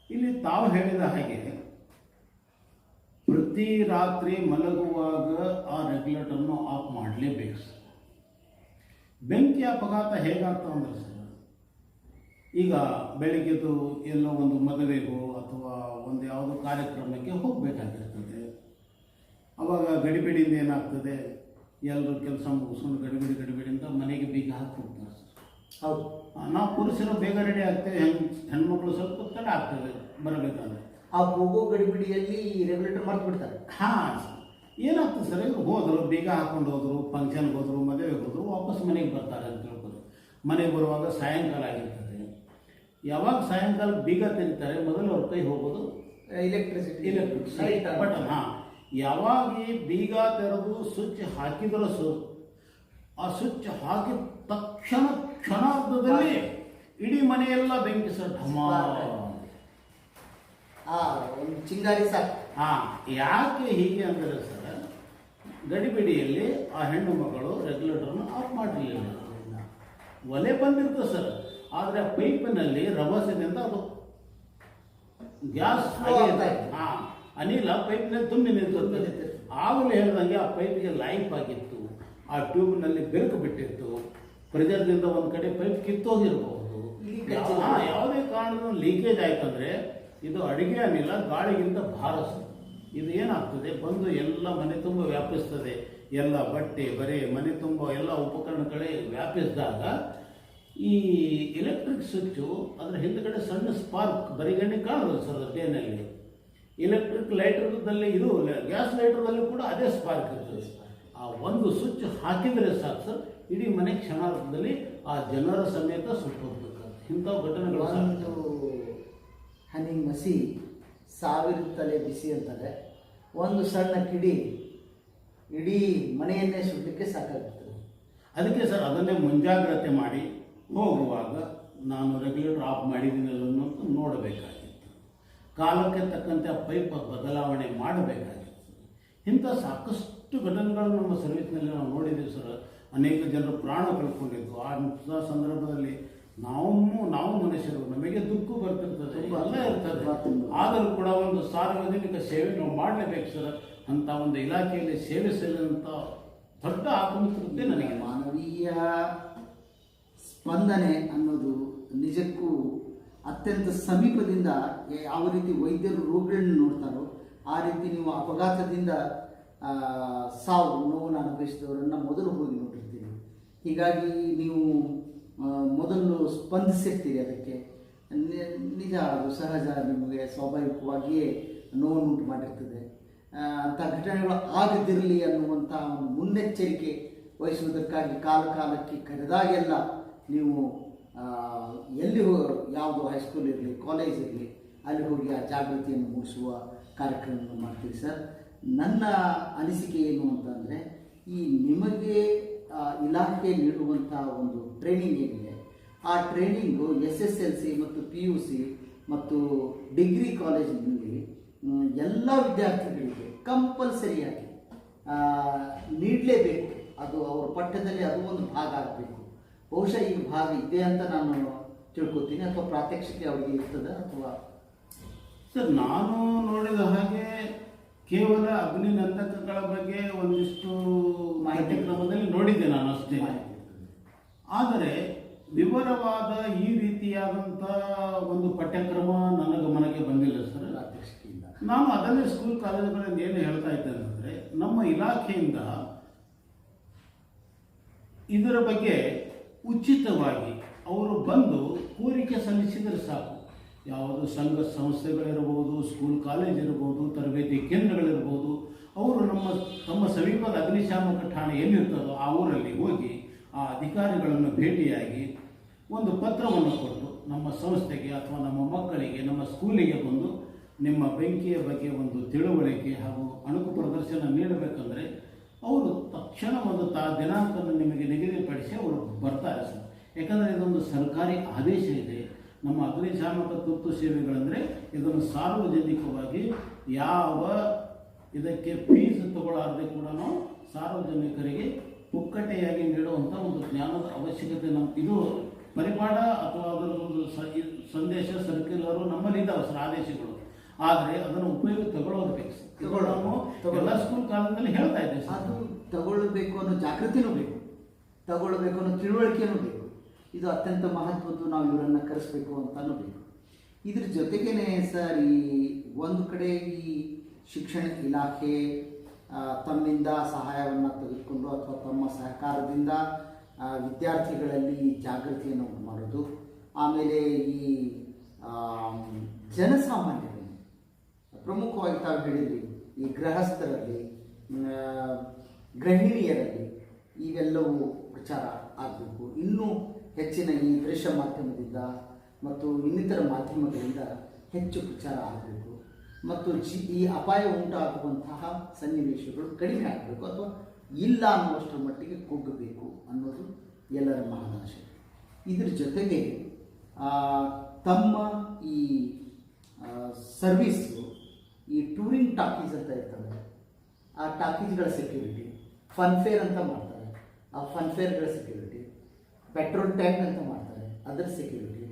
ಇಲ್ಲಿ ತಾವು ಹೇಳಿದ ಹಾಗೆ ಪ್ರತಿ ರಾತ್ರಿ ಮಲಗುವಾಗ ಆ ರೆಗ್ಯುಲೇಟರ್ನು ಆಫ್ ಮಾಡಲೇಬೇಕು ಸರ್. ಬೆಂಕಿ ಅಪಘಾತ ಹೇಗಾಗ್ತದೆ ಅಂದರೆ ಸರ್, ಈಗ ಬೆಳಿಗ್ಗೆದು ಎಲ್ಲೋ ಒಂದು ಮದುವೆಗೋ ಅಥವಾ ಒಂದು ಯಾವುದೋ ಕಾರ್ಯಕ್ರಮಕ್ಕೆ ಹೋಗಬೇಕಾಗಿರ್ತದೆ. ಅವಾಗ ಗಡಿಬಿಡಿಯಿಂದ ಏನಾಗ್ತದೆ, ಎಲ್ಲರೂ ಕೆಲಸ ಮುಗಿಸ್ಕೊಂಡು ಗಡಿಬಿಡಿಯಿಂದ ಮನೆಗೆ ಬೀಗ ಹಾಕಿ ಹೋಗ್ತಾರೆ ಸರ್. ಹೌದು, ನಾವು ಪುರುಷರು ಬೇಗ ರೆಡಿ ಆಗ್ತೇವೆ, ಹೆಣ್ಮಕ್ಳು ಸ್ವಲ್ಪ ತಡ ಆಗ್ತದೆ ಬರಬೇಕಾದ್ರೆ. ಆ ಹೋಗೋ ಗಡಿಬಿಡಿಯಲ್ಲಿ ರೆಗ್ಯುಲೇಟರ್ ಮರ್ತು ಬಿಡ್ತಾರೆ. ಹಾಂ, ಏನಾಗ್ತದೆ ಸರ್, ಇವರು ಹೋದರು, ಬೀಗ ಹಾಕೊಂಡು ಹೋದರು, ಫಂಕ್ಷನ್ಗೆ ಹೋದರು, ಮದುವೆಗೆ ಹೋದರು, ವಾಪಸ್ ಮನೆಗೆ ಬರ್ತಾರೆ ಅಂತ ತಿಳ್ಕೊಂಡು ಮನೆಗೆ ಬರುವಾಗ ಸಾಯಂಕಾಲ ಆಗಿರ್ತದೆ. ಯಾವಾಗ ಸಾಯಂಕಾಲ ಬೀಗ ತೆಗಿತಾರೆ ಮೊದಲು ಅವ್ರ ಕೈ ಹೋಗೋದು ಎಲೆಕ್ಟ್ರಿಸಿಟಿ ಬಟನ್. ಹಾಂ, ಯಾವಾಗ ಈ ಬೀಗ ತೆರೆದು ಸ್ವಿಚ್ ಹಾಕಿದ್ರೆ ಆ ಸ್ವಿಚ್ ಹಾಕಿದ ತಕ್ಷಣ ಕ್ಷಣಾರ್ಧದಲ್ಲಿ ಇಡೀ ಮನೆಯೆಲ್ಲ ಬೆಂಕಿ ಸರ್, ಒಂದು ಚಿಂಗಾರಿ ಸಾಕು. ಹಾಂ, ಯಾಕೆ ಹೀಗೆ ಅಂದರೆ ಸರ್, ಗಡಿಬಿಡಿಯಲ್ಲಿ ಆ ಹೆಣ್ಣು ಮಗಳು ರೆಗ್ಯುಲೇಟರ್ನ ಆಫ್ ಮಾಡಿರಲಿಲ್ಲ. ಒಲೆ ಬಂದಿರ್ತದೆ ಸರ್, ಆದರೆ ಆ ಪೈಪಿನಲ್ಲಿ ರಭಸದಿಂದ ಅದು ಗ್ಯಾಸ್ ಹಾಂ ಅನಿಲ ಪೈಪ್ನಲ್ಲಿ ತುಂಬಿ ನಿಂತಿರ್ತದೆ. ಆಗಲೂ ಹೇಳಿದಂಗೆ ಆ ಪೈಪಿಗೆ ಲೈಫ್ ಆಗಿತ್ತು, ಆ ಟ್ಯೂಬ್ನಲ್ಲಿ ಬೆರುಕು ಬಿಟ್ಟಿತ್ತು, ಪ್ರೆಜರ್ದಿಂದ ಒಂದು ಕಡೆ ಪೈಪ್ ಕಿತ್ತೋಗಿರಬಹುದು. ಯಾವುದೇ ಕಾರಣದ ಲೀಕೇಜ್ ಆಯ್ತಂದ್ರೆ ಇದು ಅಡುಗೆ ಅನಿಲ ಗಾಳಿಗಿಂತ ಭಾರ ಸರ್. ಇದು ಏನಾಗ್ತದೆ, ಬಂದು ಎಲ್ಲ ಮನೆ ತುಂಬ ವ್ಯಾಪಿಸ್ತದೆ. ಎಲ್ಲ ಬಟ್ಟೆ ಬರೆ ಮನೆ ತುಂಬ ಎಲ್ಲ ಉಪಕರಣಗಳೇ ವ್ಯಾಪಿಸಿದಾಗ ಈ ಎಲೆಕ್ಟ್ರಿಕ್ ಸ್ವಿಚ್ಚು ಅದರ ಹಿಂದ್ಗಡೆ ಸಣ್ಣ ಸ್ಪಾರ್ಕ್ ಬರಿಗಣ್ಣೆ ಕಾಣೋದು ಸರ್ ಡೇನಲ್ಲಿ. ಎಲೆಕ್ಟ್ರಿಕ್ ಲೈಟರ್ದಲ್ಲಿ ಇದು ಗ್ಯಾಸ್ ಲೈಟರ್ದಲ್ಲಿ ಕೂಡ ಅದೇ ಸ್ಪಾರ್ಕ್ ಇರ್ತದೆ. ಆ ಒಂದು ಸ್ವಿಚ್ ಹಾಕಿದರೆ ಸಾಕು ಸರ್, ಇಡೀ ಮನೆ ಕ್ಷಣಾರ್ಧದಲ್ಲಿ ಆ ಜನರ ಸಮೇತ ಸುಟ್ಟೋಗ್ಬೇಕು. ಇಂಥ ಘಟನೆಗಳು ಒಂದು ಹನಿ ಮಸಿ 1000 ತಲೆ ಬಿಸಿ ಅಂತಾರೆ. ಒಂದು ಸಣ್ಣ ಕಿಡಿ ಇಡೀ ಮನೆಯನ್ನೇ ಸುಡಲಿಕ್ಕೆ ಸಾಕಾಗುತ್ತದೆ. ಅದಕ್ಕೆ ಸರ್ ಅದನ್ನೇ ಮುಂಜಾಗ್ರತೆ ಮಾಡಿ ಹೋಗುವಾಗ ನಾನು ರೆಗ್ಯುಲೇಟರ್ ಆಫ್ ಮಾಡಿದ್ದೀನಿ ಅನ್ನೋದು ನೋಡಬೇಕಾಗಿತ್ತು. ಕಾಲಕ್ಕೆ ತಕ್ಕಂತೆ ಆ ಪೈಪ್ ಬದಲಾವಣೆ ಮಾಡಬೇಕಾಗಿತ್ತು. ಇಂಥ ಸಾಕಷ್ಟು ಘಟನೆಗಳು ನಮ್ಮ ಸರ್ವಿಸ್ನಲ್ಲಿ ನಾವು ನೋಡಿದ್ದೀವಿ ಸರ್. ಅನೇಕ ಜನರು ಪ್ರಾಣ ಕಳ್ಕೊಂಡಿದ್ದು. ಆ ಸಂದರ್ಭದಲ್ಲಿ ನಾವು ಮನುಷ್ಯರು, ನಮಗೆ ದುಃಖ ಬರ್ತಿರ್ತದೆ, ಎಲ್ಲ ಇರ್ತದೆ. ಆದರೂ ಕೂಡ ಒಂದು ಸಾರ್ವಜನಿಕ ಸೇವೆ ನಾವು ಮಾಡಲೇಬೇಕು ಸರ್. ಅಂತ ಒಂದು ಇಲಾಖೆಯಲ್ಲಿ ಸೇವೆ ಸಲ್ಲಿಸುವಂಥ ದೊಡ್ಡ ಆತ್ಮತೃಪ್ತಿ ನನಗೆ. ಮಾನವೀಯ ಸ್ಪಂದನೆ ಅನ್ನೋದು ನಿಜಕ್ಕೂ ಅತ್ಯಂತ ಸಮೀಪದಿಂದ ಯಾವ ರೀತಿ ವೈದ್ಯರು ರೋಗಿಗಳನ್ನು ನೋಡ್ತಾರೋ ಆ ರೀತಿ ನೀವು ಅಪಘಾತದಿಂದ ಸಾವು ನೋವನ್ನು ಅನುಭವಿಸಿದವರನ್ನು ಮೊದಲು ಹೋಗಿ ನೋಡಿರ್ತೀರಿ. ಹೀಗಾಗಿ ನೀವು ಮೊದಲು ಸ್ಪಂದಿಸಿರ್ತೀರಿ. ಅದಕ್ಕೆ ನಿಜ, ಅದು ಸಹಜ, ನಿಮಗೆ ಸ್ವಾಭಾವಿಕವಾಗಿಯೇ ನೋವುಂಟು ಮಾಡಿರ್ತದೆ. ಅಂಥ ಘಟನೆಗಳು ಆಗದಿರಲಿ ಅನ್ನುವಂಥ ಒಂದು ಮುನ್ನೆಚ್ಚರಿಕೆ ವಹಿಸುವುದಕ್ಕಾಗಿ ಕಾಲಕ್ಕೆ ಕರೆದಾಗೆಲ್ಲ ನೀವು ಎಲ್ಲಿ ಯಾವುದು ಹೈಸ್ಕೂಲ್ ಇರಲಿ, ಕಾಲೇಜ್ ಇರಲಿ, ಅಲ್ಲಿ ಹೋಗಿ ಆ ಜಾಗೃತಿಯನ್ನು ಮೂಡಿಸುವ ಕಾರ್ಯಕ್ರಮವನ್ನು ಮಾಡ್ತೀವಿ ಸರ್. ನನ್ನ ಅನಿಸಿಕೆ ಏನು ಅಂತಂದರೆ, ಈ ನಿಮಗೆ ಇಲಾಖೆ ನೀಡುವಂಥ ಒಂದು ಟ್ರೈನಿಂಗ್ ಏನಿದೆ, ಆ ಟ್ರೈನಿಂಗು SSLC ಮತ್ತು PUC ಮತ್ತು ಡಿಗ್ರಿ ಕಾಲೇಜಿನಲ್ಲಿ ಎಲ್ಲ ವಿದ್ಯಾರ್ಥಿಗಳಿಗೆ ಕಂಪಲ್ಸರಿಯಾಗಿ ನೀಡಲೇಬೇಕು. ಅದು ಅವರ ಪಠ್ಯದಲ್ಲಿ ಅದು ಒಂದು ಭಾಗ ಆಗಬೇಕು. ಬಹುಶಃ ಈ ಭಾಗ ಇದೆ ಅಂತ ನಾನು ತಿಳ್ಕೊತೀನಿ. ಅಥವಾ ಪ್ರಾತ್ಯಕ್ಷಿಕೆ ಅವರಿಗೆ ಇರ್ತದೆ ಅಥವಾ ಸರ್, ನಾನು ನೋಡಿದ ಹಾಗೆ ಕೇವಲ ಅಗ್ನಿನಂದಕಗಳ ಬಗ್ಗೆ ಒಂದಿಷ್ಟು ಪಠ್ಯಕ್ರಮದಲ್ಲಿ ನೋಡಿದ್ದೆ ನಾನು ಅಷ್ಟೇ. ಆದರೆ ವಿವರವಾದ ಈ ರೀತಿಯಾದಂಥ ಒಂದು ಪಠ್ಯಕ್ರಮ ನನ್ನ ಗಮನಕ್ಕೆ ಬಂದಿಲ್ಲ ಸರ್. ನಾನು ಅದನ್ನೇ ಸ್ಕೂಲ್ ಕಾಲೇಜುಗಳಲ್ಲಿ ಏನು ಹೇಳ್ತಾ ಇದ್ದೇನೆ ಅಂದರೆ, ನಮ್ಮ ಇಲಾಖೆಯಿಂದ ಇದರ ಬಗ್ಗೆ ಉಚಿತವಾಗಿ ಅವರು ಬಂದು ಕೋರಿಕೆ ಸಲ್ಲಿಸಿದರೆ ಸಾಕು. ಯಾವುದು ಸಂಘ ಸಂಸ್ಥೆಗಳಿರ್ಬೋದು, ಸ್ಕೂಲ್ ಕಾಲೇಜ್ ಇರ್ಬೋದು, ತರಬೇತಿ ಕೇಂದ್ರಗಳಿರ್ಬೋದು, ಅವರು ತಮ್ಮ ಸಮೀಪದ ಅಗ್ನಿಶಾಮಕ ಠಾಣೆ ಎಲ್ಲಿರ್ತದೋ ಆ ಊರಲ್ಲಿ ಹೋಗಿ ಆ ಅಧಿಕಾರಿಗಳನ್ನು ಭೇಟಿಯಾಗಿ ಒಂದು ಪತ್ರವನ್ನು ಕೊಟ್ಟು ನಮ್ಮ ಸಂಸ್ಥೆಗೆ ಅಥವಾ ನಮ್ಮ ಮಕ್ಕಳಿಗೆ, ನಮ್ಮ ಸ್ಕೂಲಿಗೆ ಬಂದು ನಿಮ್ಮ ಬೆಂಕಿಯ ಬಗ್ಗೆ ಒಂದು ತಿಳುವಳಿಕೆ ಹಾಗೂ ಅಣುಕು ಪ್ರದರ್ಶನ ನೀಡಬೇಕಂದ್ರೆ ಅವರು ತಕ್ಷಣ ಒಂದು ದಿನಾಂಕವನ್ನು ನಿಮಗೆ ನಿಗದಿಪಡಿಸಿ ಅವರು ಬರ್ತಾರೆ ಸರ್. ಯಾಕಂದರೆ ಇದೊಂದು ಸರ್ಕಾರಿ ಆದೇಶ ಇದೆ. ನಮ್ಮ ಅಗ್ನಿಶಾಮಕ ತುರ್ತು ಸೇವೆಗಳಂದರೆ ಇದನ್ನು ಸಾರ್ವಜನಿಕವಾಗಿ ಯಾವ ಇದಕ್ಕೆ ಫೀಸ್ ತಗೊಳ್ಳಾರದೆ ಕೂಡ ನಾವು ಸಾರ್ವಜನಿಕರಿಗೆ ಪುಕ್ಕಟೆಯಾಗಿ ನೀಡುವಂಥ ಒಂದು ಜ್ಞಾನದ ಅವಶ್ಯಕತೆ ಇದು ಪರಿಪಾಠ ಅಥವಾ ಅದರ ಒಂದು ಸಂದೇಶ ಸರ್ಕ್ಯುಲರು ನಮ್ಮಲ್ಲಿ ಇದ್ದಾವೆ ಸರ್, ಆದೇಶಗಳು. ಆದರೆ ಅದನ್ನು ಉಪಯೋಗ ತಗೊಳ್ಳೋದು ಬೇಕು. ಎಲ್ಲ ಸ್ಕೂಲ್ ಕಾಲದಲ್ಲಿ ಹೇಳ್ತಾ ಇದ್ದೆ ಸರ್, ಅದು ತಗೊಳ್ಬೇಕು ಅನ್ನೋ ಜಾಗೃತಿನೂ ಬೇಕು, ತಗೊಳ್ಬೇಕು ಅನ್ನೋ ತಿಳುವಳಿಕೆನೂ ಬೇಕು. ಇದು ಅತ್ಯಂತ ಮಹತ್ವದ್ದು. ನಾವು ಇವರನ್ನು ಕರೆಸಬೇಕು ಅಂತಲೂ ಬೇಕು. ಇದ್ರ ಜೊತೆಗೇನೆ ಸರ್, ಈ ಒಂದು ಕಡೆ ಈ ಶಿಕ್ಷಣ ಇಲಾಖೆ ತಮ್ಮಿಂದ ಸಹಾಯವನ್ನು ತೆಗೆದುಕೊಂಡು ಅಥವಾ ತಮ್ಮ ಸಹಕಾರದಿಂದ ವಿದ್ಯಾರ್ಥಿಗಳಲ್ಲಿ ಜಾಗೃತಿಯನ್ನು ಉಂಟು ಮಾಡೋದು, ಆಮೇಲೆ ಈ ಜನಸಾಮಾನ್ಯರಲ್ಲಿ ಪ್ರಮುಖವಾಗಿ ತಾವು ಹೇಳಿದ್ವಿ, ಈ ಗೃಹಸ್ಥರಲ್ಲಿ, ಗೃಹಿಣಿಯರಲ್ಲಿ ಇವೆಲ್ಲವೂ ಪ್ರಚಾರ ಆಗಬೇಕು. ಇನ್ನೂ ಹೆಚ್ಚಿನ ಈ ದೃಶ್ಯ ಮಾಧ್ಯಮದಿಂದ ಮತ್ತು ಇನ್ನಿತರ ಮಾಧ್ಯಮಗಳಿಂದ ಹೆಚ್ಚು ಪ್ರಚಾರ ಆಗಬೇಕು ಮತ್ತು ಈ ಅಪಾಯ ಉಂಟಾಗುವಂತಹ ಸನ್ನಿವೇಶಗಳು ಕಡಿಮೆ ಆಗಬೇಕು ಅಥವಾ ಇಲ್ಲ ಅನ್ನುವಷ್ಟರ ಮಟ್ಟಿಗೆ ಕುಗ್ಗಬೇಕು ಅನ್ನೋದು ಎಲ್ಲರ ಮಹದಾಶೆ. ಇದ್ರ ಜೊತೆಗೆ ತಮ್ಮ ಈ ಸರ್ವೀಸು ಈ ಟೂರಿಂಗ್ ಟಾಕೀಸ್ ಅಂತ ಇರ್ತವೆ, ಆ ಟಾಕೀಸ್ಗಳ ಸೆಕ್ಯೂರಿಟಿ, ಫನ್ಫೇರ್ ಅಂತ ಮಾಡ್ತಾರೆ, ಆ ಫನ್ಫೇರ್ಗಳ ಸೆಕ್ಯೂರಿಟಿ, ಪೆಟ್ರೋಲ್ ಟ್ಯಾಂಕ್ ಅಂತ ಮಾಡ್ತಾರೆ, ಅದರ ಸೆಕ್ಯೂರಿಟಿ,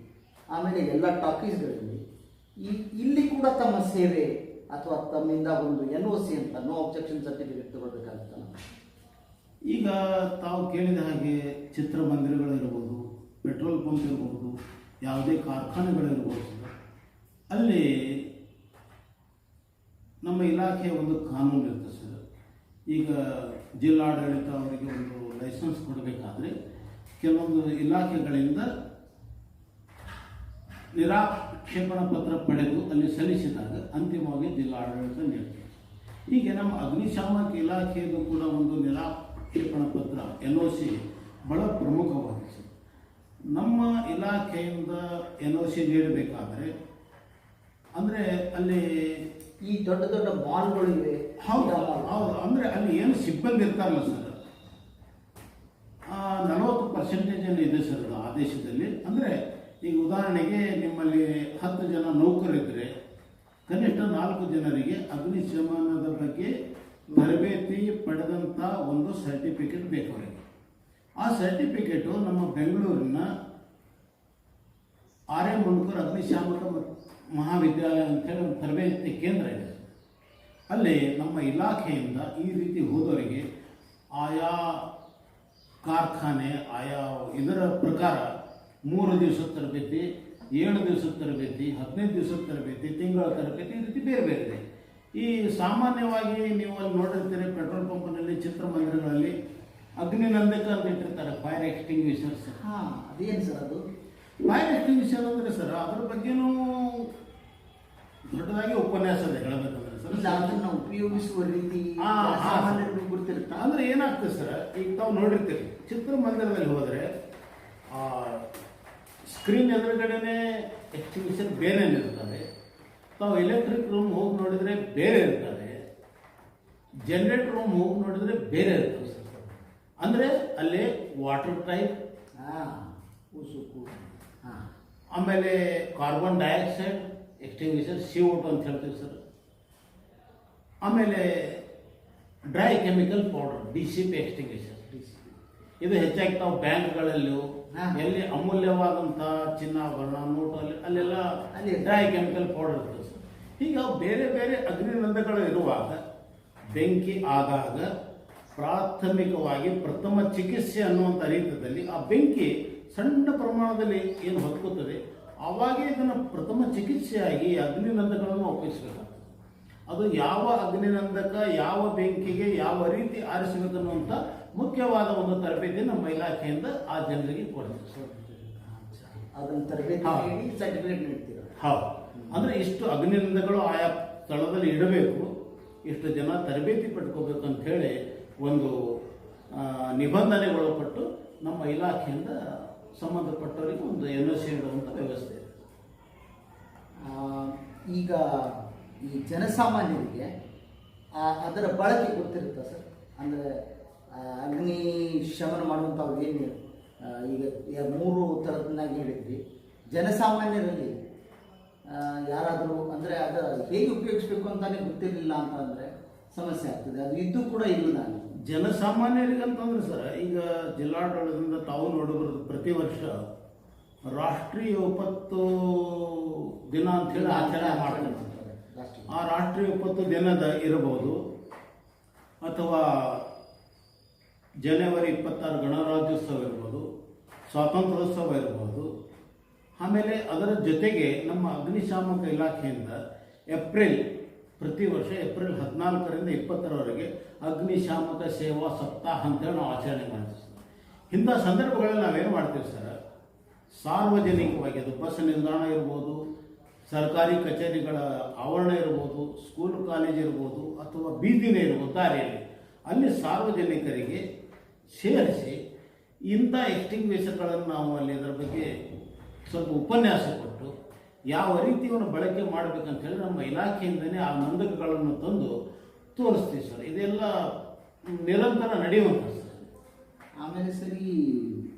ಆಮೇಲೆ ಎಲ್ಲ ಟಾಕೀಸ್ಗಳಲ್ಲಿ ಇಲ್ಲಿ ಕೂಡ ತಮ್ಮ ಸೇವೆ ಅಥವಾ ತಮ್ಮಿಂದ ಒಂದು NOC ಅಂತ ನೋ ಅಬ್ಜೆಕ್ಷನ್ ಸರ್ಟಿಫಿಕೇಟ್ ತಗೊಳ್ಬೇಕಾಗುತ್ತಲ್ಲ. ಈಗ ತಾವು ಕೇಳಿದ ಹಾಗೆ ಚಿತ್ರಮಂದಿರಗಳಿರ್ಬೋದು, ಪೆಟ್ರೋಲ್ ಪಂಪ್ ಇರ್ಬೋದು, ಯಾವುದೇ ಕಾರ್ಖಾನೆಗಳಿರ್ಬೋದು, ಅಲ್ಲಿ ನಮ್ಮ ಇಲಾಖೆಯ ಒಂದು ಕಾನೂನು ಇರ್ತದೆ ಸರ್. ಈಗ ಜಿಲ್ಲಾಡಳಿತ ಅವರಿಗೆ ಒಂದು ಲೈಸೆನ್ಸ್ ಕೊಡಬೇಕಾದ್ರೆ ಕೆಲವೊಂದು ಇಲಾಖೆಗಳಿಂದ ನಿರಾಕ್ಷೇಪಣ ಪತ್ರ ಪಡೆದು ಅಲ್ಲಿ ಸಲ್ಲಿಸಿದಾಗ ಅಂತಿಮವಾಗಿ ಜಿಲ್ಲಾಡಳಿತ ನೀಡುತ್ತೆ. ಹೀಗೆ ನಮ್ಮ ಅಗ್ನಿಶಾಮಕ ಇಲಾಖೆಯದು ಕೂಡ ಒಂದು ನಿರಾಕ್ಷೇಪಣ ಪತ್ರ NOC ಬಹಳ ಪ್ರಮುಖವಾಗಿದೆ. ನಮ್ಮ ಇಲಾಖೆಯಿಂದ NOC ನೀಡಬೇಕಾದ್ರೆ ಅಂದರೆ ಅಲ್ಲಿ ಈ ದೊಡ್ಡ ದೊಡ್ಡ ಮಾಲ್ಗಳು ಇವೆ. ಹೌದು, ಅಂದರೆ ಅಲ್ಲಿ ಏನು ಸಿಬ್ಬಂದಿ ಇರ್ತಾರಲ್ಲ ಸರ್, 40% ಇದೆ ಸರ್ ಅದು ಆದೇಶದಲ್ಲಿ. ಅಂದರೆ ಈಗ ಉದಾಹರಣೆಗೆ ನಿಮ್ಮಲ್ಲಿ 10 ಜನ ನೌಕರಿದ್ದರೆ ಕನಿಷ್ಠ 4 ಜನರಿಗೆ ಅಗ್ನಿಶಮನದ ಬಗ್ಗೆ ತರಬೇತಿ ಪಡೆದಂಥ ಒಂದು ಸರ್ಟಿಫಿಕೇಟ್ ಬೇಕು ಅವರಿಗೆ. ಆ ಸರ್ಟಿಫಿಕೇಟು ನಮ್ಮ ಬೆಂಗಳೂರಿನ RM ಮಣಕೂರ್ ಅಗ್ನಿಶಾಮಕ ಮಹಾವಿದ್ಯಾಲಯ ಅಂತೇಳಿ ಒಂದು ತರಬೇತಿ ಕೇಂದ್ರ ಇದೆ. ಅಲ್ಲಿ ನಮ್ಮ ಇಲಾಖೆಯಿಂದ ಈ ರೀತಿ ಹೋದವರಿಗೆ ಆಯಾ ಕಾರ್ಖಾನೆ ಆಯಾ ಇದರ ಪ್ರಕಾರ 3 ದಿವಸದ ತರಬೇತಿ, 7 ದಿವಸದ ತರಬೇತಿ, 15 ದಿವಸದ ತರಬೇತಿ, ತಿಂಗಳ ತರಬೇತಿ, ಈ ರೀತಿ ಬೇರೆ ಬೇರೆ ಇದೆ. ಈ ಸಾಮಾನ್ಯವಾಗಿ ನೀವು ಅಲ್ಲಿ ನೋಡಿರ್ತೀರಿ ಪೆಟ್ರೋಲ್ ಪಂಪ್ನಲ್ಲಿ, ಚಿತ್ರಮಂದಿರಗಳಲ್ಲಿ ಅಗ್ನಿನಂದಕ ಅಂತ ಇಟ್ಟಿರ್ತಾರೆ, ಫೈರ್ ಎಕ್ಸ್ಟಿಂಗ್ವಿಷರ್ಸ್. ಅದೇನು ಸರ್ ಅದು? ಫೈರ್ ಎಕ್ಸ್ಟಿಂಗ್ವಿಷರ್ ಅಂದರೆ ಸರ್ ಅದ್ರ ಬಗ್ಗೆನೂ ದೊಡ್ಡದಾಗಿ ಉಪನ್ಯಾಸದ ಹೇಳಬೇಕಂದ್ರೆ ಇಲ್ಲ, ಸರ್, ಅದನ್ನ ಉಪಯೋಗಿಸುವ ರೀತಿ ಹಾ, ಹಾ. ಸಾಮಾನ್ಯರಿಗೆ ಗೊತ್ತಿರುತ್ತಾ? ಅಂದ್ರೆ ಏನಾಗ್ತದೆ ಸರ್, ಈಗ ತಾವು ನೋಡಿರ್ತೀರಿ ಚಿತ್ರಮಂದಿರದಲ್ಲಿ ಹೋದರೆ ಸ್ಕ್ರೀನ್ ಎದುರುಗಡೆನೆ ಎಕ್ಸ್ಟಿಂಗ್ವಿಷರ್ ಬೇರೆ ಇರ್ತದೆ, ತಾವು ಎಲೆಕ್ಟ್ರಿಕ್ ರೂಮ್ ಹೋಗಿ ನೋಡಿದರೆ ಬೇರೆ ಇರ್ತದೆ, ಜನರೇಟರ್ ರೂಮ್ ಹೋಗಿ ನೋಡಿದರೆ ಬೇರೆ ಇರ್ತದೆ ಸರ್. ಅಂದರೆ ಅಲ್ಲಿ ವಾಟರ್ ಟೈಪ್, ಉಸುಕು, ಆಮೇಲೆ ಕಾರ್ಬನ್ ಡೈಆಕ್ಸೈಡ್ ಎಕ್ಸ್ಟಿಂಗ್ವಿಷರ್ CO2 ಅಂತ ಹೇಳ್ತೀವಿ ಸರ್. ಆಮೇಲೆ dry chemical powder DCP extinguisher. ಇದು ಹೆಚ್ಚಾಗಿ ತಾವು ಬ್ಯಾಂಕ್ಗಳಲ್ಲೂ ಎಲ್ಲಿ ಅಮೂಲ್ಯವಾದಂಥ ಚಿನ್ನಾಭರಣ ನೋಟು ಅಲ್ಲೆಲ್ಲ ಅಲ್ಲಿ ಡ್ರೈ ಕೆಮಿಕಲ್ ಪೌಡರ್ ಇರ್ತದೆ ಸರ್. ಈಗ ಬೇರೆ ಬೇರೆ ಅಗ್ನಿನಂದಗಳು ಇರುವಾಗ ಬೆಂಕಿ ಆದಾಗ ಪ್ರಾಥಮಿಕವಾಗಿ ಪ್ರಥಮ ಚಿಕಿತ್ಸೆ ಅನ್ನುವಂಥ ರೀತಿಯಲ್ಲಿ ಆ ಬೆಂಕಿ ಸಣ್ಣ ಪ್ರಮಾಣದಲ್ಲಿ ಏನು ಹೊತ್ಕೋತದೆ, ಆವಾಗೇ ಇದನ್ನು ಪ್ರಥಮ ಚಿಕಿತ್ಸೆಯಾಗಿ ಅಗ್ನಿನಂದಗಳನ್ನು ಉಪಯೋಗಿಸಬೇಕಾಗ್ತದೆ. ಅದು ಯಾವ ಅಗ್ನಿನಂದಕ ಯಾವ ಬೆಂಕಿಗೆ ಯಾವ ರೀತಿ ಆರಿಸಬೇಕನ್ನುವಂಥ ಮುಖ್ಯವಾದ ಒಂದು ತರಬೇತಿ ನಮ್ಮ ಇಲಾಖೆಯಿಂದ ಆ ಜನರಿಗೆ ಕೊಡ್ತೀವಿ. ಅದನ್ನ ತರಬೇತಿ ಹಾ. ನೀಡಿ ಸರ್ಟಿಫಿಕೇಟ್ ನೀಡ್ತೀರ? ಹೌದು. ಅಂದರೆ ಇಷ್ಟು ಅಗ್ನಿನಂದಗಳು ಆಯಾ ಸ್ಥಳದಲ್ಲಿ ಇಡಬೇಕು, ಇಷ್ಟು ಜನ ತರಬೇತಿ ಪಡ್ಕೋಬೇಕು ಅಂತ ಹೇಳಿ ಒಂದು ನಿಬಂಧನೆಗೊಳಪಟ್ಟು ನಮ್ಮ ಇಲಾಖೆಯಿಂದ ಸಂಬಂಧಪಟ್ಟವರಿಗೆ ಒಂದು NOC ಇಡುವಂಥ ವ್ಯವಸ್ಥೆ ಇದೆ. ಈಗ ಈ ಜನಸಾಮಾನ್ಯರಿಗೆ ಅದರ ಬಳಕೆ ಗೊತ್ತಿರುತ್ತಾ ಸರ್? ಅಂದರೆ ಅಗ್ನಿ ಶಮನ ಮಾಡುವಂಥವು ಏನು ಈಗ 3 ಥರದನ್ನಾಗಿ ಹೇಳಿದ್ವಿ. ಜನಸಾಮಾನ್ಯರಲ್ಲಿ ಯಾರಾದರೂ ಅಂದರೆ ಅದು ಹೇಗೆ ಉಪಯೋಗಿಸ್ಬೇಕು ಅಂತಾನೆ ಗೊತ್ತಿರಲಿಲ್ಲ ಅಂತ ಅಂದರೆ ಸಮಸ್ಯೆ ಆಗ್ತದೆ. ಅದು ಇದ್ದು ಕೂಡ ಇಲ್ಲ. ಜನಸಾಮಾನ್ಯರಿಗಂತಂದ್ರೆ ಸರ್, ಈಗ ಜಿಲ್ಲಾಡಳಿತದಿಂದ ತಾವು ನೋಡಬಾರದು, ಪ್ರತಿ ವರ್ಷ ರಾಷ್ಟ್ರೀಯ ವಿಪತ್ತು ದಿನ ಅಂತೇಳಿ ಆಚರಣೆ ಮಾಡ್ತಾರೆ. ಆ ರಾಷ್ಟ್ರೀಯ ವಿಪತ್ತು ದಿನದ ಇರಬಹುದು, ಅಥವಾ ಜನವರಿ 26 ಗಣರಾಜ್ಯೋತ್ಸವ ಇರ್ಬೋದು, ಸ್ವಾತಂತ್ರ್ಯೋತ್ಸವ ಇರ್ಬೋದು. ಆಮೇಲೆ ಅದರ ಜೊತೆಗೆ ನಮ್ಮ ಅಗ್ನಿಶಾಮಕ ಇಲಾಖೆಯಿಂದ ಪ್ರತಿ ವರ್ಷ ಏಪ್ರಿಲ್ 14ರಿಂದ 20ರವರೆಗೆ ಅಗ್ನಿಶಾಮಕ ಸೇವಾ ಸಪ್ತಾಹ ಅಂತೇಳಿ ನಾವು ಆಚರಣೆ ಮಾಡ್ತೀವಿ ಸರ್. ಇಂಥ ಸಂದರ್ಭಗಳಲ್ಲಿ ನಾವೇನು ಮಾಡ್ತೀವಿ ಸರ್, ಸಾರ್ವಜನಿಕವಾಗಿ ಅದು ಬಸ್ ನಿಲ್ದಾಣ ಇರ್ಬೋದು, ಸರ್ಕಾರಿ ಕಚೇರಿಗಳ ಆವರಣ ಇರ್ಬೋದು, ಸ್ಕೂಲ್ ಕಾಲೇಜ್ ಇರ್ಬೋದು, ಅಥವಾ ಬೀದಿನೇ ಇರ್ಬೋದು, ದಾರಿಯಲ್ಲಿ ಅಲ್ಲಿ ಸಾರ್ವಜನಿಕರಿಗೆ ಸೇರಿಸಿ ಇಂಥ ಎಕ್ಸ್ಟಿಂಗ್ವಿಷರ್ಗಳನ್ನು ನಾವು ಅಲ್ಲಿ ಇದರ ಬಗ್ಗೆ ಸ್ವಲ್ಪ ಉಪನ್ಯಾಸ ಕೊಟ್ಟು ಯಾವ ರೀತಿಯನ್ನು ಬಳಕೆ ಮಾಡಬೇಕಂತ ಹೇಳಿ ನಮ್ಮ ಇಲಾಖೆಯಿಂದನೇ ಆ ನಂದಕಗಳನ್ನು ತಂದು ತೋರಿಸ್ತೀವಿ ಸರ್. ಇದೆಲ್ಲ ನಿರಂತರ ನಡೆಯುವಂಥ ಸರ್. ಆಮೇಲೆ ಸರಿ,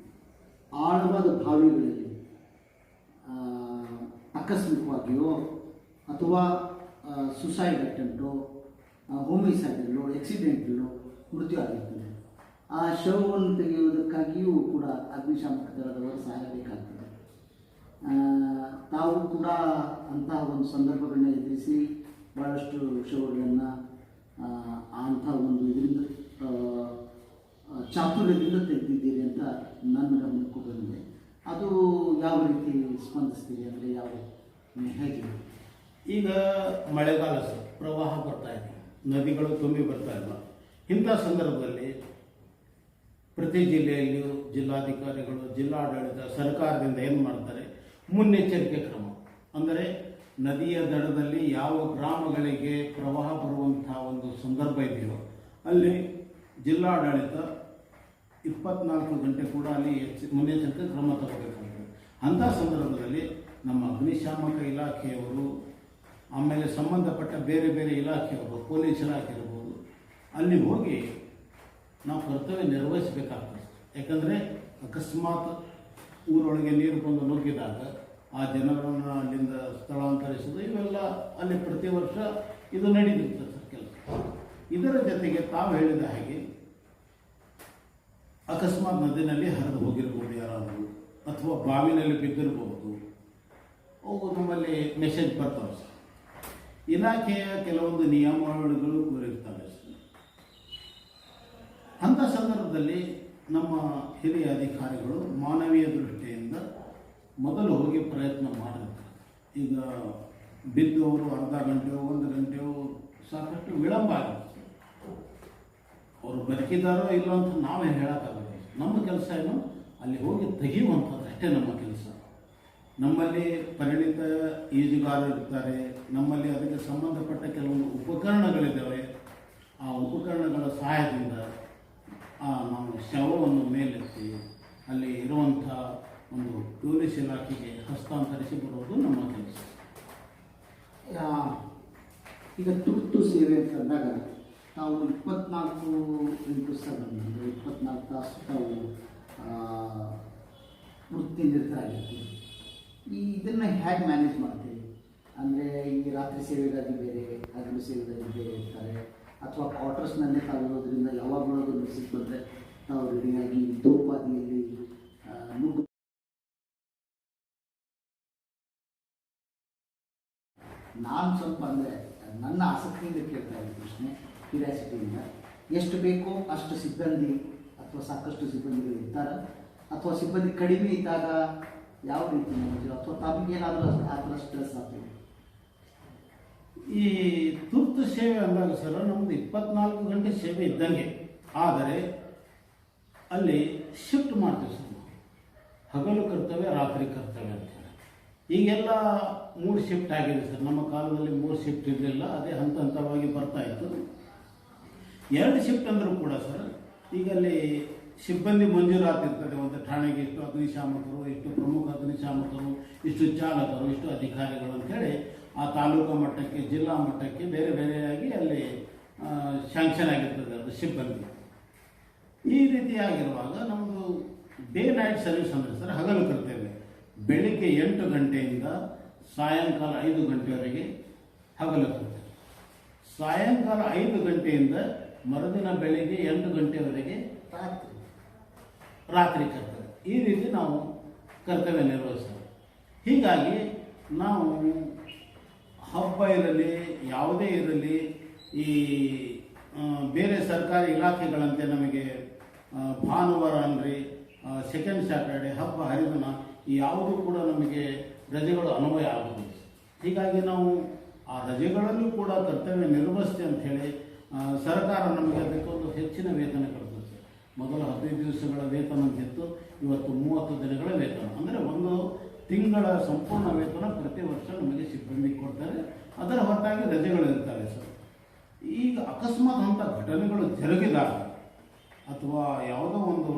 ಆಳವಾದ ಬಾವಿಗಳಲ್ಲಿ ಆಕಸ್ಮಿಕವಾಗಿಯೋ ಅಥವಾ ಸುಸೈಡ್ ಅಟೆಂಪ್ಟು, ಹೋಮಿಸೈಡಲ್ಲೋ, ಆಕ್ಸಿಡೆಂಟಲ್ಲೋ ಮೃತ್ಯು ಆಗಿರ್ತದೆ. ಆ ಶವವನ್ನು ತೆಗೆಯುವುದಕ್ಕಾಗಿಯೂ ಕೂಡ ಅಗ್ನಿಶಾಮಕ ದಳದವರು ಸಹಾಯ ಬೇಕಾಗ್ತದೆ. ತಾವು ಕೂಡ ಅಂತಹ ಒಂದು ಸಂದರ್ಭಗಳನ್ನ ಎದುರಿಸಿ ಭಾಳಷ್ಟು ಶವಗಳನ್ನು ಅಂಥ ಒಂದು ಇದರಿಂದ ಚಾತುರ್ಯದಿಂದ ತೆಗೆದಿದ್ದೀರಿ ಅಂತ ನನ್ನ ಗಮನಕ್ಕೂ ಬಂದಿದೆ. ಅದು ಯಾವ ರೀತಿ ಸ್ಪಂದಿಸ್ತೀರಿ? ಅಂದರೆ ಯಾವ ಹೇಗೆ? ಈಗ ಮಳೆಗಾಲ ಸರ್, ಪ್ರವಾಹ ಬರ್ತಾ ಇದೆ, ನದಿಗಳು ತುಂಬಿ ಬರ್ತಾ ಇಲ್ಲ. ಇಂಥ ಸಂದರ್ಭದಲ್ಲಿ ಪ್ರತಿ ಜಿಲ್ಲೆಯಲ್ಲಿಯೂ ಜಿಲ್ಲಾಧಿಕಾರಿಗಳು, ಜಿಲ್ಲಾಡಳಿತ, ಸರ್ಕಾರದಿಂದ ಏನು ಮಾಡ್ತಾರೆ, ಮುನ್ನೆಚ್ಚರಿಕೆ ಕ್ರಮ. ಅಂದರೆ ನದಿಯ ದಡದಲ್ಲಿ ಯಾವ ಗ್ರಾಮಗಳಿಗೆ ಪ್ರವಾಹ ಬರುವಂಥ ಒಂದು ಸಂದರ್ಭ ಇದೆಯೋ ಅಲ್ಲಿ ಜಿಲ್ಲಾಡಳಿತ 24 ಗಂಟೆ ಕೂಡ ಅಲ್ಲಿ ಮುನ್ನೆಚ್ಚರಿಕೆ ಕ್ರಮ ತಗೋಬೇಕಾಗ್ತದೆ. ಅಂಥ ಸಂದರ್ಭದಲ್ಲಿ ನಮ್ಮ ಅಗ್ನಿಶಾಮಕ ಇಲಾಖೆಯವರು, ಆಮೇಲೆ ಸಂಬಂಧಪಟ್ಟ ಬೇರೆ ಬೇರೆ ಇಲಾಖೆಯವರು, ಪೊಲೀಸ್ ಇಲಾಖೆ ಇರ್ಬೋದು, ಅಲ್ಲಿ ಹೋಗಿ ನಾವು ಕರ್ತವ್ಯ ನಿರ್ವಹಿಸಬೇಕಾಗ್ತದೆ. ಯಾಕಂದರೆ ಅಕಸ್ಮಾತ್ ಊರೊಳಗೆ ನೀರು ಬಂದು ನುಗ್ಗಿದಾಗ ಆ ಜನರನ್ನು ಅಲ್ಲಿಂದ ಸ್ಥಳಾಂತರಿಸೋದು ಇವೆಲ್ಲ ಅಲ್ಲಿ ಪ್ರತಿ ವರ್ಷ ಇದು ನಡೀತಿರ್ತದೆ ಸರ್ ಕೆಲಸ. ಇದರ ಜೊತೆಗೆ ತಾವು ಹೇಳಿದ ಹಾಗೆ ಅಕಸ್ಮಾತ್ ನದಿನಲ್ಲಿ ಹರಿದು ಹೋಗಿರ್ಬೋದು ಯಾರಾದರೂ, ಅಥವಾ ಬಾವಿನಲ್ಲಿ ಬಿದ್ದಿರ್ಬೋದು, ಅವು ನಮ್ಮಲ್ಲಿ ಮೆಸೇಜ್ ಬರ್ತಾವೆ ಸರ್. ಇಲಾಖೆಯ ಕೆಲವೊಂದು ನಿಯಮಾವಳಿಗಳು ಕೂರಿರ್ತವೆ ಸರ್. ಅಂಥ ಸಂದರ್ಭದಲ್ಲಿ ನಮ್ಮ ಹಿರಿಯ ಅಧಿಕಾರಿಗಳು ಮಾನವೀಯ ದೃಷ್ಟಿಯಿಂದ ಮೊದಲು ಹೋಗಿ ಪ್ರಯತ್ನ ಮಾಡಿರ್ತಾರೆ. ಈಗ ಬಿದ್ದವರು ಅರ್ಧ ಗಂಟೆಯೋ 1 ಗಂಟೆಯೋ ಸಾಕಷ್ಟು ವಿಳಂಬ ಆಗುತ್ತೆ. ಅವರು ಬದುಕಿದಾರೋ ಇಲ್ಲೋ ಅಂತ ನಾವೇ ಹೇಳೋಕ್ಕಾಗಲ್ಲ. ನಮ್ಮ ಕೆಲಸ ಏನು, ಅಲ್ಲಿ ಹೋಗಿ ತೆಗೆಯುವಂಥದ್ದು ಅಷ್ಟೇ ನಮ್ಮ ಕೆಲಸ. ನಮ್ಮಲ್ಲಿ ಪರಿಣಿತ ಈಜುಗಾರರು ಇರ್ತಾರೆ, ನಮ್ಮಲ್ಲಿ ಅದಕ್ಕೆ ಸಂಬಂಧಪಟ್ಟ ಕೆಲವೊಂದು ಉಪಕರಣಗಳಿದ್ದಾವೆ. ಆ ಉಪಕರಣಗಳ ಸಹಾಯದಿಂದ ನಾವು ಶವವನ್ನು ಮೇಲೆತ್ತಿ ಅಲ್ಲಿ ಇರುವಂಥ ಒಂದು ಪೊಲೀಸ್ ಇಲಾಖೆಗೆ ಹಸ್ತಾಂತರಿಸಿ ಬರೋದು ನಮ್ಮ ಕೆಲಸ. ಈಗ ತುರ್ತು ಸೇವೆ ಅಂತ ಅಂದಾಗ ತಾವು 24x7 ಅಂದರೆ 24 ತಾಸು ತಾವು ವೃತ್ತಿ ನಿರತರಾಗಿರ್ತೀವಿ. ಇದನ್ನು ಹೇಗೆ ಮ್ಯಾನೇಜ್ ಮಾಡ್ತೀವಿ? ಅಂದರೆ ಈ ರಾತ್ರಿ ಸೇವೆಗಾಗಿ ಬೇರೆ, ಹಗಲು ಸೇವೆಗಾಗಿ ಬೇರೆ ಇರ್ತಾರೆ, ಅಥವಾ ಕ್ವಾರ್ಟರ್ಸ್ನಲ್ಲೇ ತಾವು ಇರೋದ್ರಿಂದ ಯಾವಾಗಲೂ ಅದು ಮೆಸೇಜ್ ಬಂದರೆ ತಾವು ರೆಡಿಯಾಗಿ ಯುದ್ಧೋಪಾದಿಯಲ್ಲಿ ನುಗ್ಗು. ನಾನು ಸ್ವಲ್ಪ ಅಂದರೆ ನನ್ನ ಆಸಕ್ತಿಯಿಂದ ಕೇಳ್ತಾ ಇದ್ದ ಪ್ರಶ್ನೆ, ಕ್ಯೂರಿಯಾಸಿಟಿಯಿಂದ, ಎಷ್ಟು ಬೇಕೋ ಅಷ್ಟು ಸಿಬ್ಬಂದಿ ಅಥವಾ ಸಾಕಷ್ಟು ಸಿಬ್ಬಂದಿಗಳು ಇರ್ತಾರೆ, ಅಥವಾ ಸಿಬ್ಬಂದಿ ಕಡಿಮೆ ಇದ್ದಾಗ ಯಾವ ರೀತಿ ಮಾಡೋದು, ಅಥವಾ ತಮಗೇನಾದರೂ ಆ ಥರ ಸ್ಟ್ರೆಸ್ ಆಗ್ತದೆ? ಈ ತುರ್ತು ಸೇವೆ ಅಂದಾಗ ಸರ್ ನಮ್ಮದು 24 ಗಂಟೆ ಸೇವೆ ಇದ್ದಂಗೆ, ಆದರೆ ಅಲ್ಲಿ ಶಿಫ್ಟ್ ಮಾಡ್ತೀವಿ ಸರ್. ಹಗಲು ಕರ್ತವ್ಯ, ರಾತ್ರಿ ಕರ್ತವ್ಯ ಅಂತ ಹೇಳಿ ಈಗೆಲ್ಲ 3 ಶಿಫ್ಟ್ ಆಗಿದೆ ಸರ್. ನಮ್ಮ ಕಾಲದಲ್ಲಿ 3 ಶಿಫ್ಟ್ ಇರಲಿಲ್ಲ, ಅದೇ ಹಂತ ಹಂತವಾಗಿ ಬರ್ತಾ ಇತ್ತು. 2 ಶಿಫ್ಟ್ ಅಂದರೂ ಕೂಡ ಸರ್ ಈಗ ಅಲ್ಲಿ ಸಿಬ್ಬಂದಿ ಮಂಜೂರಾತಿ ಇರ್ತದೆ. ಒಂದು ಠಾಣೆಗೆ ಇಷ್ಟು ಅಗ್ನಿಶಾಮಕರು, ಇಷ್ಟು ಪ್ರಮುಖ ಅಗ್ನಿಶಾಮಕರು, ಇಷ್ಟು ಚಾಲಕರು, ಇಷ್ಟು ಅಧಿಕಾರಿಗಳು ಅಂತೇಳಿ ಆ ತಾಲೂಕು ಮಟ್ಟಕ್ಕೆ, ಜಿಲ್ಲಾ ಮಟ್ಟಕ್ಕೆ ಬೇರೆ ಬೇರೆಯಾಗಿ ಅಲ್ಲಿ ಶಾಂಕ್ಷನ್ ಆಗಿರ್ತದೆ ಅದು ಸಿಬ್ಬಂದಿ. ಈ ರೀತಿಯಾಗಿರುವಾಗ ನಮ್ಮದು ಡೇ ನೈಟ್ ಸರ್ವಿಸ್ ಅಂದರೆ ಸರ್ ಹಗಲು ಕರ್ತೇವೆ. ಬೆಳಿಗ್ಗೆ 8 ಗಂಟೆಯಿಂದ ಸಾಯಂಕಾಲ 5 ಗಂಟೆವರೆಗೆ ಹಗಲು ಕರ್ತೇವೆ. ಸಾಯಂಕಾಲ 5 ಗಂಟೆಯಿಂದ ಮರುದಿನ ಬೆಳಿಗ್ಗೆ 8 ಗಂಟೆವರೆಗೆ ರಾತ್ರಿ ಕರ್ತವ್ಯ. ಈ ರೀತಿ ನಾವು ಕರ್ತವ್ಯ ನಿರ್ವಹಿಸ್ತೇವೆ. ಹೀಗಾಗಿ ನಾವು ಹಬ್ಬ ಇರಲಿ ಯಾವುದೇ ಇರಲಿ, ಈ ಬೇರೆ ಸರ್ಕಾರಿ ಇಲಾಖೆಗಳಂತೆ ನಮಗೆ ಭಾನುವಾರ ಅಂದರೆ ಸೆಕೆಂಡ್ ಸ್ಯಾಟರ್ಡೆ, ಹಬ್ಬ ಹರಿದಿನ ಯಾವುದೂ ಕೂಡ ನಮಗೆ ರಜೆಗಳು ಅನ್ವಯ ಆಗುವುದಿಲ್ಲ. ಹೀಗಾಗಿ ನಾವು ಆ ರಜೆಗಳಲ್ಲೂ ಕೂಡ ಕರ್ತವ್ಯ ನಿರ್ವಹಿಸ್ತೇವೆ ಅಂಥೇಳಿ ಸರ್ಕಾರ ನಮಗೆ ಅದಕ್ಕೊಂದು ಹೆಚ್ಚಿನ ವೇತನ ಕೊಡ್ತದೆ. ಮೊದಲು 15 ದಿವಸಗಳ ವೇತನ ಅಂತಿತ್ತು, ಇವತ್ತು 30 ದಿನಗಳ ವೇತನ, ಅಂದರೆ ಒಂದು ತಿಂಗಳ ಸಂಪೂರ್ಣ ವೇತನ ಪ್ರತಿ ವರ್ಷ ನಮಗೆ ಸಿಬ್ಬಂದಿ ಕೊಡ್ತಾರೆ. ಅದರ ಹೊರತಾಗಿ ರಜೆಗಳು ಇರ್ತವೆ ಸರ್. ಈಗ ಅಕಸ್ಮಾತ್ ಅಂಥ ಘಟನೆಗಳು ಜರುಗಿದಾಗ ಅಥವಾ ಯಾವುದೋ ಒಂದು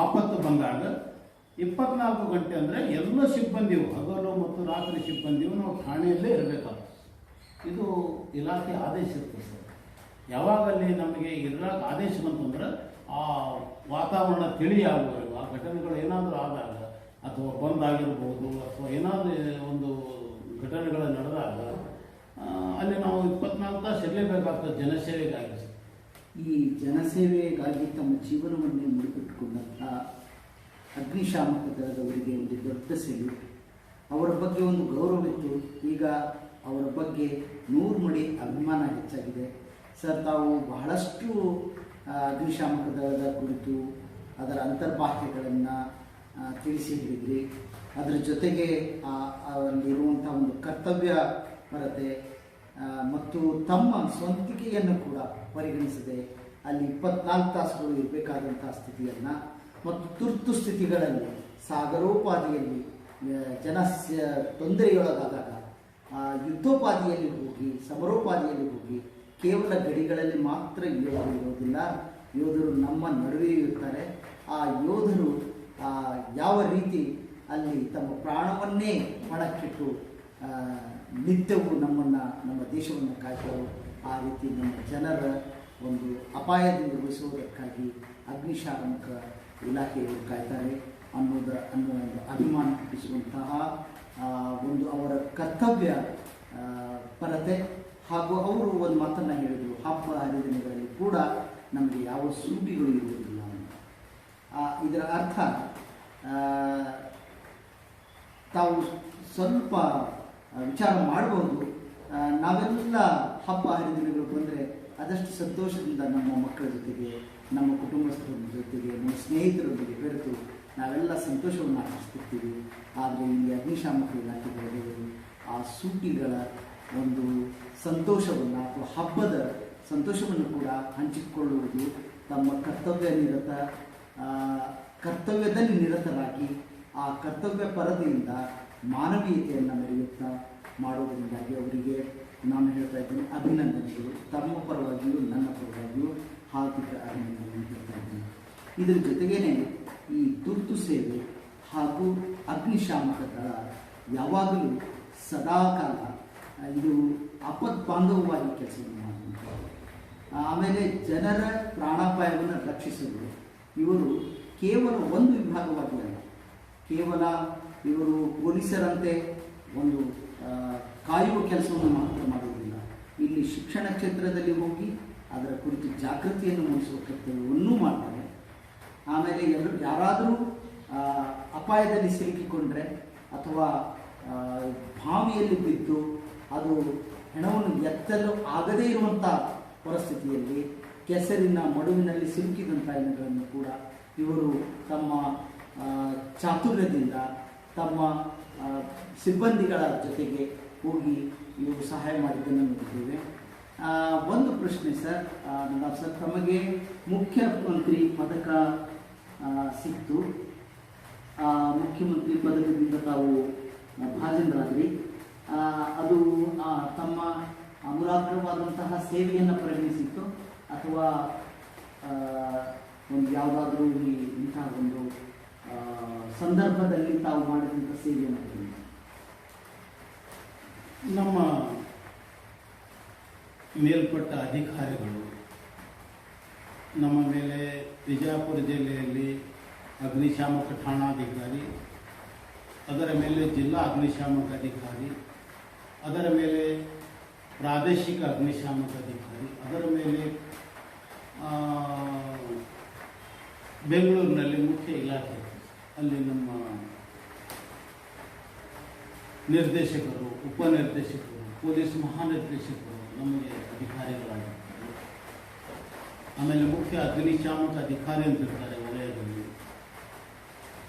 ಆಪತ್ತು ಬಂದಾಗ 24 ಗಂಟೆ ಅಂದರೆ ಎಲ್ಲ ಸಿಬ್ಬಂದಿಯು, ಹಗಲು ಮತ್ತು ರಾತ್ರಿ ಸಿಬ್ಬಂದಿಯು ನಾವು ಠಾಣೆಯಲ್ಲೇ ಇರಬೇಕಾಗ್ತದೆ. ಇದು ಇಲಾಖೆ ಆದೇಶ ಇರ್ತದೆ ಸರ್. ಯಾವಾಗಲ್ಲಿ ನಮಗೆ ಇರಲಾಕ ಆದೇಶ ಬಂತಂದ್ರೆ ಆ ವಾತಾವರಣ ತಿಳಿಯಾಗುವವರೆಗೂ, ಆ ಘಟನೆಗಳು ಏನಾದರೂ ಆದಾಗ ಅಥವಾ ಬಂದಾಗಿರ್ಬೋದು ಅಥವಾ ಏನಾದರೂ ಒಂದು ಘಟನೆಗಳು ನಡೆದಾಗ ಅಲ್ಲಿ ನಾವು 24 ತಾಸು ಇರಲೇಬೇಕಾಗ್ತದೆ ಜನಸೇವೆಗಾಗಿ. ಈ ಜನಸೇವೆಗಾಗಿ ತಮ್ಮ ಜೀವನವನ್ನೇ ಮುಡಿಪಿಟ್ಟುಕೊಂಡಂಥ ಅಗ್ನಿಶಾಮಕ ದಳದವರಿಗೆ ಒಂದು ದೊಡ್ಡ ಸೆಲ್ಯೂಟ್. ಅವರ ಬಗ್ಗೆ ಒಂದು ಗೌರವಿತ್ತು, ಈಗ ಅವರ ಬಗ್ಗೆ 100 ಮಡಿ ಅಭಿಮಾನ ಹೆಚ್ಚಾಗಿದೆ. ಸರ್, ತಾವು ಬಹಳಷ್ಟು ಅಗ್ನಿಶಾಮಕ ದಳದ ಕುರಿತು ಅದರ ಅಂತರ್ಬಾಹ್ಯಗಳನ್ನು ತಿಳಿಸಿ ಹೇಳಿದ್ರಿ. ಅದರ ಜೊತೆಗೆ ಅಲ್ಲಿರುವಂಥ ಒಂದು ಕರ್ತವ್ಯ ಪರತೆ ಮತ್ತು ತಮ್ಮ ಸ್ವಂತಿಕೆಯನ್ನು ಕೂಡ ಪರಿಗಣಿಸದೆ ಅಲ್ಲಿ 24 ತಾಸುಗಳು ಇರಬೇಕಾದಂಥ ಸ್ಥಿತಿಯನ್ನು ಮತ್ತು ತುರ್ತು ಸ್ಥಿತಿಗಳಲ್ಲಿ ಸಾಗರೋಪಾದಿಯಲ್ಲಿ ಜನ ತೊಂದರೆಯೊಳಗಾದಾಗ ಯುದ್ಧೋಪಾದಿಯಲ್ಲಿ ಹೋಗಿ, ಸಮರೋಪಾದಿಯಲ್ಲಿ ಹೋಗಿ, ಕೇವಲ ಗಡಿಗಳಲ್ಲಿ ಮಾತ್ರ ಯೋಧರು ಇರೋದಿಲ್ಲ, ಯೋಧರು ನಮ್ಮ ನಡುವೆ ಇರ್ತಾರೆ. ಆ ಯೋಧರು ಯಾವ ರೀತಿ ಅಲ್ಲಿ ತಮ್ಮ ಪ್ರಾಣವನ್ನೇ ಪಣಕ್ಕಿಟ್ಟು ನಿತ್ಯವೂ ನಮ್ಮ ದೇಶವನ್ನು ಕಾಯ್ತಾರೆ, ಆ ರೀತಿ ನಮ್ಮ ಜನರ ಒಂದು ಅಪಾಯದಿಂದ ಉಳಿಸುವುದಕ್ಕಾಗಿ ಅಗ್ನಿಶಾಮಕ ಇಲಾಖೆಯವರು ಕಾಯ್ತಾರೆ ಅನ್ನೋ ಒಂದು ಅಭಿಮಾನ ಹುಟ್ಟಿಸುವಂತಹ ಒಂದು ಅವರ ಕರ್ತವ್ಯ ಪರತೆ. ಹಾಗೂ ಅವರು ಒಂದು ಮಾತನ್ನು ಹೇಳಿದರು, ಹಬ್ಬ ಹರಿದಿನಗಳಲ್ಲಿ ಕೂಡ ನಮಗೆ ಯಾವ ಸೂಟಿಗಳು ಇರುವುದಿಲ್ಲ ಅಂತ. ಇದರ ಅರ್ಥ ತಾವು ಸ್ವಲ್ಪ ವಿಚಾರ ಮಾಡ್ಬೋದು. ನಾವೆಲ್ಲ ಹಬ್ಬ ಹರಿದಿನಗಳು ಬಂದರೆ ಅದಷ್ಟು ಸಂತೋಷದಿಂದ ನಮ್ಮ ಮಕ್ಕಳ ಜೊತೆಗೆ, ನಮ್ಮ ಕುಟುಂಬಸ್ಥರ ಜೊತೆಗೆ, ನಮ್ಮ ಸ್ನೇಹಿತರೊಂದಿಗೆ ಬೆರೆತು ನಾವೆಲ್ಲ ಸಂತೋಷವನ್ನು ಆಚರಿಸ್ತಿರ್ತೀವಿ. ಆದರೆ ಈ ಅಗ್ನಿಶಾಮಕ ಇಲಾಖೆಗಳವರು ಆ ಸೂಟಿಗಳ ಒಂದು ಸಂತೋಷವನ್ನು ಅಥವಾ ಹಬ್ಬದ ಸಂತೋಷವನ್ನು ಕೂಡ ಹಂಚಿಕೊಳ್ಳುವುದು, ತಮ್ಮ ಕರ್ತವ್ಯದಲ್ಲಿ ನಿರತರಾಗಿ ಆ ಕರ್ತವ್ಯ ಪರತೆಯಿಂದ ಮಾನವೀಯತೆಯನ್ನು ಮೆರೆಯುತ್ತಾ ಮಾಡೋದರಿಂದಾಗಿ ಅವರಿಗೆ ನಾನು ಹೇಳ್ತಾ ಇದ್ದೀನಿ ಅಭಿನಂದನೆಗಳು. ತಮ್ಮ ಪರವಾಗಿಯೂ ನನ್ನ ಪರವಾಗಿಯೂ ಹಾರ್ದಿಕ ಅಭಿನಂದನೆ ಹೇಳ್ತಾ ಇದ್ದೀನಿ. ಇದರ ಜೊತೆಗೇನೆ ಈ ತುರ್ತು ಸೇವೆ ಹಾಗೂ ಅಗ್ನಿಶಾಮಕ ದಳ ಯಾವಾಗಲೂ ಸದಾಕಾಲ ಇದು ಆಪತ್ ಬಾಂಧವವಾಗಿ ಕೆಲಸವನ್ನು ಮಾಡುವಂಥದ್ದು. ಆಮೇಲೆ ಜನರ ಪ್ರಾಣಾಪಾಯವನ್ನು ರಕ್ಷಿಸಲು ಇವರು ಕೇವಲ ಒಂದು ವಿಭಾಗವಾಗಿ ಅಲ್ಲ, ಕೇವಲ ಇವರು ಪೊಲೀಸರಂತೆ ಒಂದು ಕಾಯುವ ಕೆಲಸವನ್ನು ಮಾತ್ರ ಮಾಡುವುದಿಲ್ಲ. ಇಲ್ಲಿ ಶಿಕ್ಷಣ ಕ್ಷೇತ್ರದಲ್ಲಿ ಹೋಗಿ ಅದರ ಕುರಿತು ಜಾಗೃತಿಯನ್ನು ಮೂಡಿಸುವ ಕರ್ತವ್ಯವನ್ನೂ ಮಾಡ್ತಾರೆ. ಆಮೇಲೆ ಯಾರಾದರೂ ಅಪಾಯದಲ್ಲಿ ಸಿಲುಕಿಕೊಂಡ್ರೆ ಅಥವಾ ಬಾವಿಯಲ್ಲಿ ಬಿದ್ದು ಅದು ಹೆಣವನ್ನು ಎತ್ತಲು ಆಗದೇ ಇರುವಂಥ ಪರಿಸ್ಥಿತಿಯಲ್ಲಿ ಕೆಸರಿನ ಮಡುವಿನಲ್ಲಿ ಸಿಲುಕಿದಂಥ ಹೆಣಗಳನ್ನು ಕೂಡ ಇವರು ತಮ್ಮ ಚಾತುರ್ಯದಿಂದ ತಮ್ಮ ಸಿಬ್ಬಂದಿಗಳ ಜೊತೆಗೆ ಹೋಗಿ ಇವರು ಸಹಾಯ ಮಾಡಿದ್ದನ್ನು ನೋಡಿದ್ದೇವೆ. ಒಂದು ಪ್ರಶ್ನೆ ಸರ್, ನವಾಬ್ ಸರ್, ತಮಗೆ ಮುಖ್ಯಮಂತ್ರಿ ಪದಕ ಸಿಕ್ತು. ಮುಖ್ಯಮಂತ್ರಿ ಪದಕದಿಂದ ತಾವು ಭಾಜನರಾದ್ರಿ. ಅದು ತಮ್ಮ ಅಮೂಲಾಗ್ರವಾದಂತಹ ಸೇವೆಯನ್ನು ಪರಿಗಣಿಸಿತ್ತು ಅಥವಾ ಒಂದು ಯಾವುದಾದ್ರೂ ಇಂತಹ ಒಂದು ಸಂದರ್ಭದಲ್ಲಿ ತಾವು ಮಾಡಿದಂಥ ಸೇವೆಯನ್ನು ಪರಿಗಣಿಸಿ? ನಮ್ಮ ಮೇಲ್ಪಟ್ಟ ಅಧಿಕಾರಿಗಳು ನಮ್ಮ ಮೇಲೆ ವಿಜಯಪುರ ಜಿಲ್ಲೆಯಲ್ಲಿ ಅಗ್ನಿಶಾಮಕ ಠಾಣಾಧಿಕಾರಿ, ಅದರ ಮೇಲೆ ಜಿಲ್ಲಾ ಅಗ್ನಿಶಾಮಕ ಅಧಿಕಾರಿ, ಅದರ ಮೇಲೆ ಪ್ರಾದೇಶಿಕ ಅಗ್ನಿಶಾಮಕ ಅಧಿಕಾರಿ, ಅದರ ಮೇಲೆ ಬೆಂಗಳೂರಿನಲ್ಲಿ ಮುಖ್ಯ ಇಲಾಖೆ, ಅಲ್ಲಿ ನಮ್ಮ ನಿರ್ದೇಶಕರು, ಉಪನಿರ್ದೇಶಕರು, ಪೊಲೀಸ್ ಮಹಾನಿರ್ದೇಶಕರು ನಮಗೆ ಅಧಿಕಾರಿಗಳಾಗಿರ್ತಾರೆ. ಆಮೇಲೆ ಮುಖ್ಯ ಅಗ್ನಿಶಾಮಕ ಅಧಿಕಾರಿ ಅಂತಿರ್ತಾರೆ ವಲಯದಲ್ಲಿ.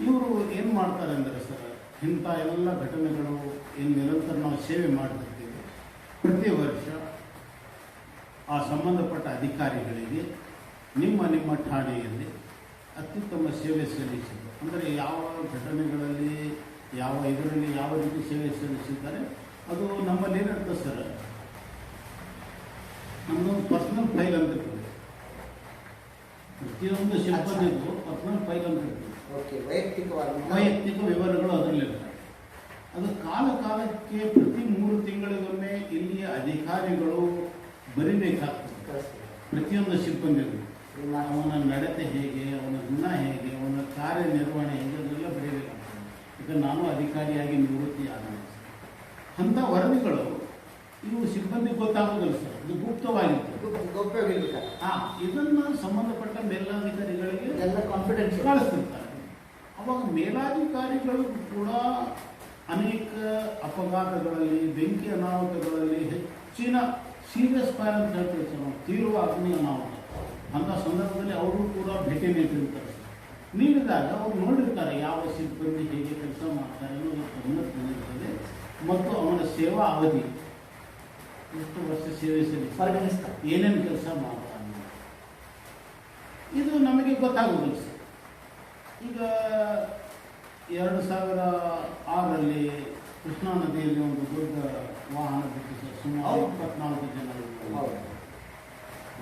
ಇವರು ಏನು ಮಾಡ್ತಾರೆ ಅಂದರೆ ಸರ್, ಇಂಥ ಎಲ್ಲ ಘಟನೆಗಳು ಏನು ನಿರಂತರ ನಾವು ಸೇವೆ ಮಾಡ್ತಿರ್ತೀವಿ, ಪ್ರತಿ ವರ್ಷ ಆ ಸಂಬಂಧಪಟ್ಟ ಅಧಿಕಾರಿಗಳಿಗೆ ನಿಮ್ಮ ಠಾಣೆಯಲ್ಲಿ ಅತ್ಯುತ್ತಮ ಸೇವೆ ಸಲ್ಲಿಸಿದ್ರು. ಅಂದರೆ ಯಾವ ಘಟನೆಗಳಲ್ಲಿ ಇದರಲ್ಲಿ ಯಾವ ರೀತಿ ಸೇವೆ ಸಲ್ಲಿಸಿದ್ದಾರೆ ಅದು ನಮ್ಮಲ್ಲಿ ಏನಿರ್ತದೆ ಸರ್, ನಮ್ಮದೊಂದು ಪರ್ಸನಲ್ ಫೈಲ್ ಅಂತ ಇರ್ತದೆ. ಪ್ರತಿಯೊಂದು ಸಿಬ್ಬಂದಿಗೂ ಪರ್ಸನಲ್ ಫೈಲ್ ಅಂತ ಇರ್ತದೆ. ವೈಯಕ್ತಿಕ ವಿವರಗಳು ಅದರಲ್ಲಿರ್ತವೆ. ಅದು ಕಾಲಕ್ಕೆ ಪ್ರತಿ 3 ತಿಂಗಳಿಗೊಮ್ಮೆ ಇಲ್ಲಿಯ ಅಧಿಕಾರಿಗಳು ಬರಿಬೇಕಾಗ್ತದೆ. ಪ್ರತಿಯೊಂದು ಸಿಬ್ಬಂದಿಗೂ ಅವನ ನಡತೆ ಹೇಗೆ, ಅವನ ಗುಣ ಹೇಗೆ, ಅವನ ಕಾರ್ಯನಿರ್ವಹಣೆ ಹೇಗೆ ಅದೆಲ್ಲ ಬರೀಬೇಕಾಗ್ತದೆ. ಈಗ ನಾನು ಅಧಿಕಾರಿಯಾಗಿ ನಿವೃತ್ತಿ ಆದ ಅಂಥ ವರದಿಗಳು ಇವು ಸಿಬ್ಬಂದಿಗೆ ಗೊತ್ತಾಗೋದಿಲ್ಲ ಸರ್, ಇದು ಗುಪ್ತವಾಗಿರ್ತದೆ. ಇದನ್ನು ಸಂಬಂಧಪಟ್ಟ ಮೇಲಾಧಿಕಾರಿಗಳಿಗೆ ಎಲ್ಲ ಕಾನ್ಫಿಡೆನ್ಸ್ ಕಳಿಸ್ತಿರ್ತಾರೆ. ಅವಾಗ ಮೇಲಾಧಿಕಾರಿಗಳು ಕೂಡ ಅನೇಕ ಅಪಘಾತಗಳಲ್ಲಿ, ಬೆಂಕಿ ಅನಾಹುತಗಳಲ್ಲಿ ಹೆಚ್ಚಿನ ಸೀರಿಯಸ್ ಫೈರ್ ಅಂತ ಹೇಳ್ತೀವಿ ಸರ್ ನಾವು, ತೀವ್ರ ಅಗ್ನಿ ಅನಾಹುತ ಅಂಥ ಸಂದರ್ಭದಲ್ಲಿ ಅವರು ಕೂಡ ಭೇಟಿ ನೀಡಿರ್ತಾರೆ. ನೀಡಿದಾಗ ಅವ್ರು ನೋಡಿರ್ತಾರೆ ಯಾವ ಸಿಬ್ಬಂದಿ ಹೇಗೆ ಕೆಲಸ ಮಾಡ್ತಾರೆ ಅನ್ನೋದು ಗಮನ ತಂದಿರ್ತದೆ. ಮತ್ತು ಅವನ ಸೇವಾ ಅವಧಿ ಎಷ್ಟು ವರ್ಷ ಸೇವೆ ಸಲ್ಲಿಸ್ತಾರೆ, ಏನೇನು ಕೆಲಸ ಮಾಡ್ತಾನೆ, ಇದು ನಮಗೆ ಗೊತ್ತಾಗೋದಿಲ್ಲ ಸರ್. ಈಗ 2006ರಲ್ಲಿ ಕೃಷ್ಣಾ ನದಿಯಲ್ಲಿ ಒಂದು ದೊಡ್ಡ ವಾಹನ ಬಿಟ್ಟು ಸರ್, ಸುಮಾರು 24 ಜನ.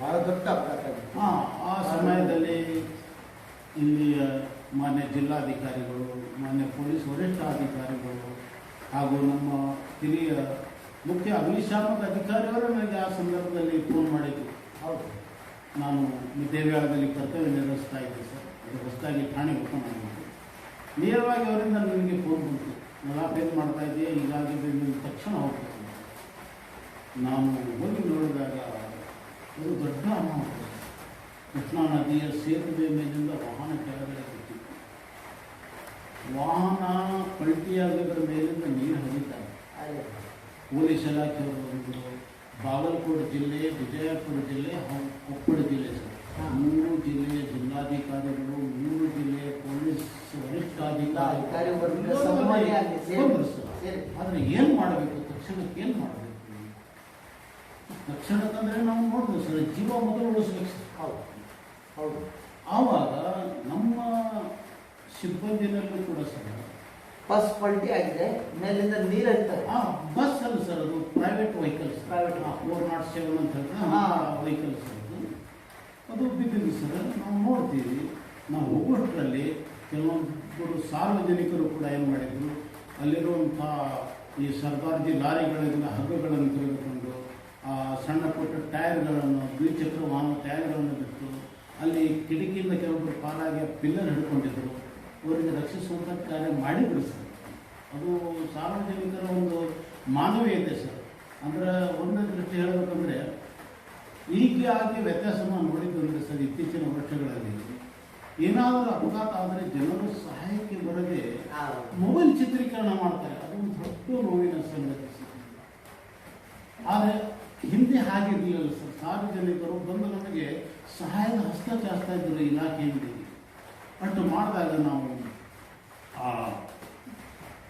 ಬಹಳ ದೊಡ್ಡ ಅಪಘಾತ. ಆ ಸಮಯದಲ್ಲಿ ಇಲ್ಲಿಯ ಮಾನ್ಯ ಜಿಲ್ಲಾಧಿಕಾರಿಗಳು, ಮಾನ್ಯ ಪೊಲೀಸ್ ವರಿಷ್ಠಾಧಿಕಾರಿಗಳು ಹಾಗೂ ನಮ್ಮ ಹಿರಿಯ ಮುಖ್ಯ ಅಗ್ನಿಶಾಮಕ ಅಧಿಕಾರಿಯವರು ನನಗೆ ಆ ಸಂದರ್ಭದಲ್ಲಿ ಫೋನ್ ಮಾಡಿದ್ರು. ಹೌದು, ನಾನು ದೇವ್ಯಾಳದಲ್ಲಿ ಕರ್ತವ್ಯ ನಿರ್ವಹಿಸ್ತಾ ಇದ್ದೆ ಸರ್, ಅದು ಹೊಸದಾಗಿ ಠಾಣೆ ಓಪನ್ ಆಗಿತ್ತು. ನೇರವಾಗಿ ಅವರಿಂದ ನನಗೆ ಫೋನ್ ಬಂತು, ನಲಾಪೇನು ಮಾಡ್ತಾ ಇದೆಯಾ, ಈಗಾಗಲೇ ನೀವು ತಕ್ಷಣ ಹೋಗ್ತಾರೆ. ನಾನು ಹೋಗಿ ನೋಡಿದಾಗ ಒಂದು ದೊಡ್ಡ ಅನಾಹುತ, ಕೃಷ್ಣಾ ನದಿಯ ಸೇತುವೆ ಮೇಲಿಂದ ವಾಹನ ಕೆಳಗಡೆ ಬಿಟ್ಟಿತ್ತು. ವಾಹನ ಪಲ್ಟಿಯಾಗೋದ್ರ ಮೇಲಿಂದ ನೀರು ಹರಿತಾರೆ. ಪೊಲೀಸ್ ಇಲಾಖೆಯವರು ಬಂದರು, ಬಾಗಲಕೋಟೆ ಜಿಲ್ಲೆ, ವಿಜಯಪುರ ಜಿಲ್ಲೆ ಹಾಗೂ ಕೊಪ್ಪಳ ಜಿಲ್ಲೆ ಸರ್, 3 ಜಿಲ್ಲೆಯ ಜಿಲ್ಲಾಧಿಕಾರಿಗಳು, 3 ಜಿಲ್ಲೆಯ ಪೊಲೀಸ್ ವರಿಷ್ಠಾಧಿಕಾರಿ ಬಂದರು ಸರ್. ಆದರೆ ಏನು ಮಾಡಬೇಕು, ತಕ್ಷಣಕ್ಕೆ ಏನು ಮಾಡಬೇಕು? ತಕ್ಷಣಕ್ಕಂದ್ರೆ ನಾವು ನೋಡ್ಬೋದು ಸರ್, ಜೀವ ಮೊದಲು ಉಳಿಸ್ಬೇಕು ಸರ್. ಹೌದು. ಆವಾಗ ನಮ್ಮ ಸಿಬ್ಬಂದಿನಲ್ಲೂ ಕೂಡ ಸರ್ ಬಸ್ ಪಲ್ಟಿ ಆಗಿದೆ, ಮೇಲಿಂದ ನೀರು ಹರಿತಾರೆ. ಬಸ್ ಅಲ್ಲ ಸರ್, ಅದು ಪ್ರೈವೇಟ್ ವೆಹಿಕಲ್ಸ್. Private. 407 ಅಂತ ಹೇಳಿದ್ರೆ ವೆಹಿಕಲ್ಸ್ ಅದು ಬಿದ್ದಿದೆ ಸರ್. ನಾವು ನೋಡ್ತೀವಿ, ನಾವು ಹೋಗೋಷ್ಟರಲ್ಲಿ ಕೆಲವೊಂದು ಸಾರ್ವಜನಿಕರು ಕೂಡ ಏನು ಮಾಡಿದ್ರು, ಅಲ್ಲಿರುವಂಥ ಈ ಸರ್ಕಾರಿ ಲಾರಿಗಳಿಂದ ಹಗ್ಗಗಳನ್ನು ತೆಗೆದುಕೊಂಡು ಸಣ್ಣ ಪುಟ್ಟ ಟೈರ್ಗಳನ್ನು, ದ್ವಿಚಕ್ರ ವಾಹನ ಟೈರ್ಗಳನ್ನು ಬಿಟ್ಟು ಅಲ್ಲಿ ಕಿಟಕಿಯಿಂದ ಕೆಲವೊಬ್ಬರು ಪಾರಾಗಿ ಪಿಲ್ಲರ್ ಹಿಡ್ಕೊಂಡಿದ್ದರು. ಅವರಿಗೆ ರಕ್ಷಿಸುವಂಥ ಕಾರ್ಯ ಮಾಡಿದ್ರು ಸರ್. ಅದು ಸಾರ್ವಜನಿಕರ ಒಂದು ಮಾನವೀಯತೆ ಸರ್. ಅಂದರೆ ಒಂದೇ ದೃಷ್ಟಿ ಹೇಳಬೇಕಂದ್ರೆ ಆಗಿ ವ್ಯತ್ಯಾಸವನ್ನು ನೋಡಿದ್ದಂದ್ರೆ ಸರ್, ಇತ್ತೀಚಿನ ವರ್ಷಗಳಲ್ಲಿ ಏನಾದರೂ ಅಪಘಾತ ಆದರೆ ಜನರು ಸಹಾಯಕ್ಕೆ ಬರದೆ ಮೊಬೈಲ್ ಚಿತ್ರೀಕರಣ ಮಾಡ್ತಾರೆ. ಅದೊಂದು ದೊಡ್ಡ ನೋವಿನ ಸಂಗತಿ ಸರ್. ಆದರೆ ಹಿಂದೆ ಹಾಗಿರಲಿಲ್ಲ ಸರ್. ಸಾರ್ವಜನಿಕರು ಬಂದು ನಮಗೆ ಸಹಾಯದ ಹಸ್ತ ಚಾಚ್ತಾ ಇದ್ದರು ಇಲಾಖೆಯಲ್ಲಿ. ಅಷ್ಟು ಮಾಡಿದಾಗ ನಾವು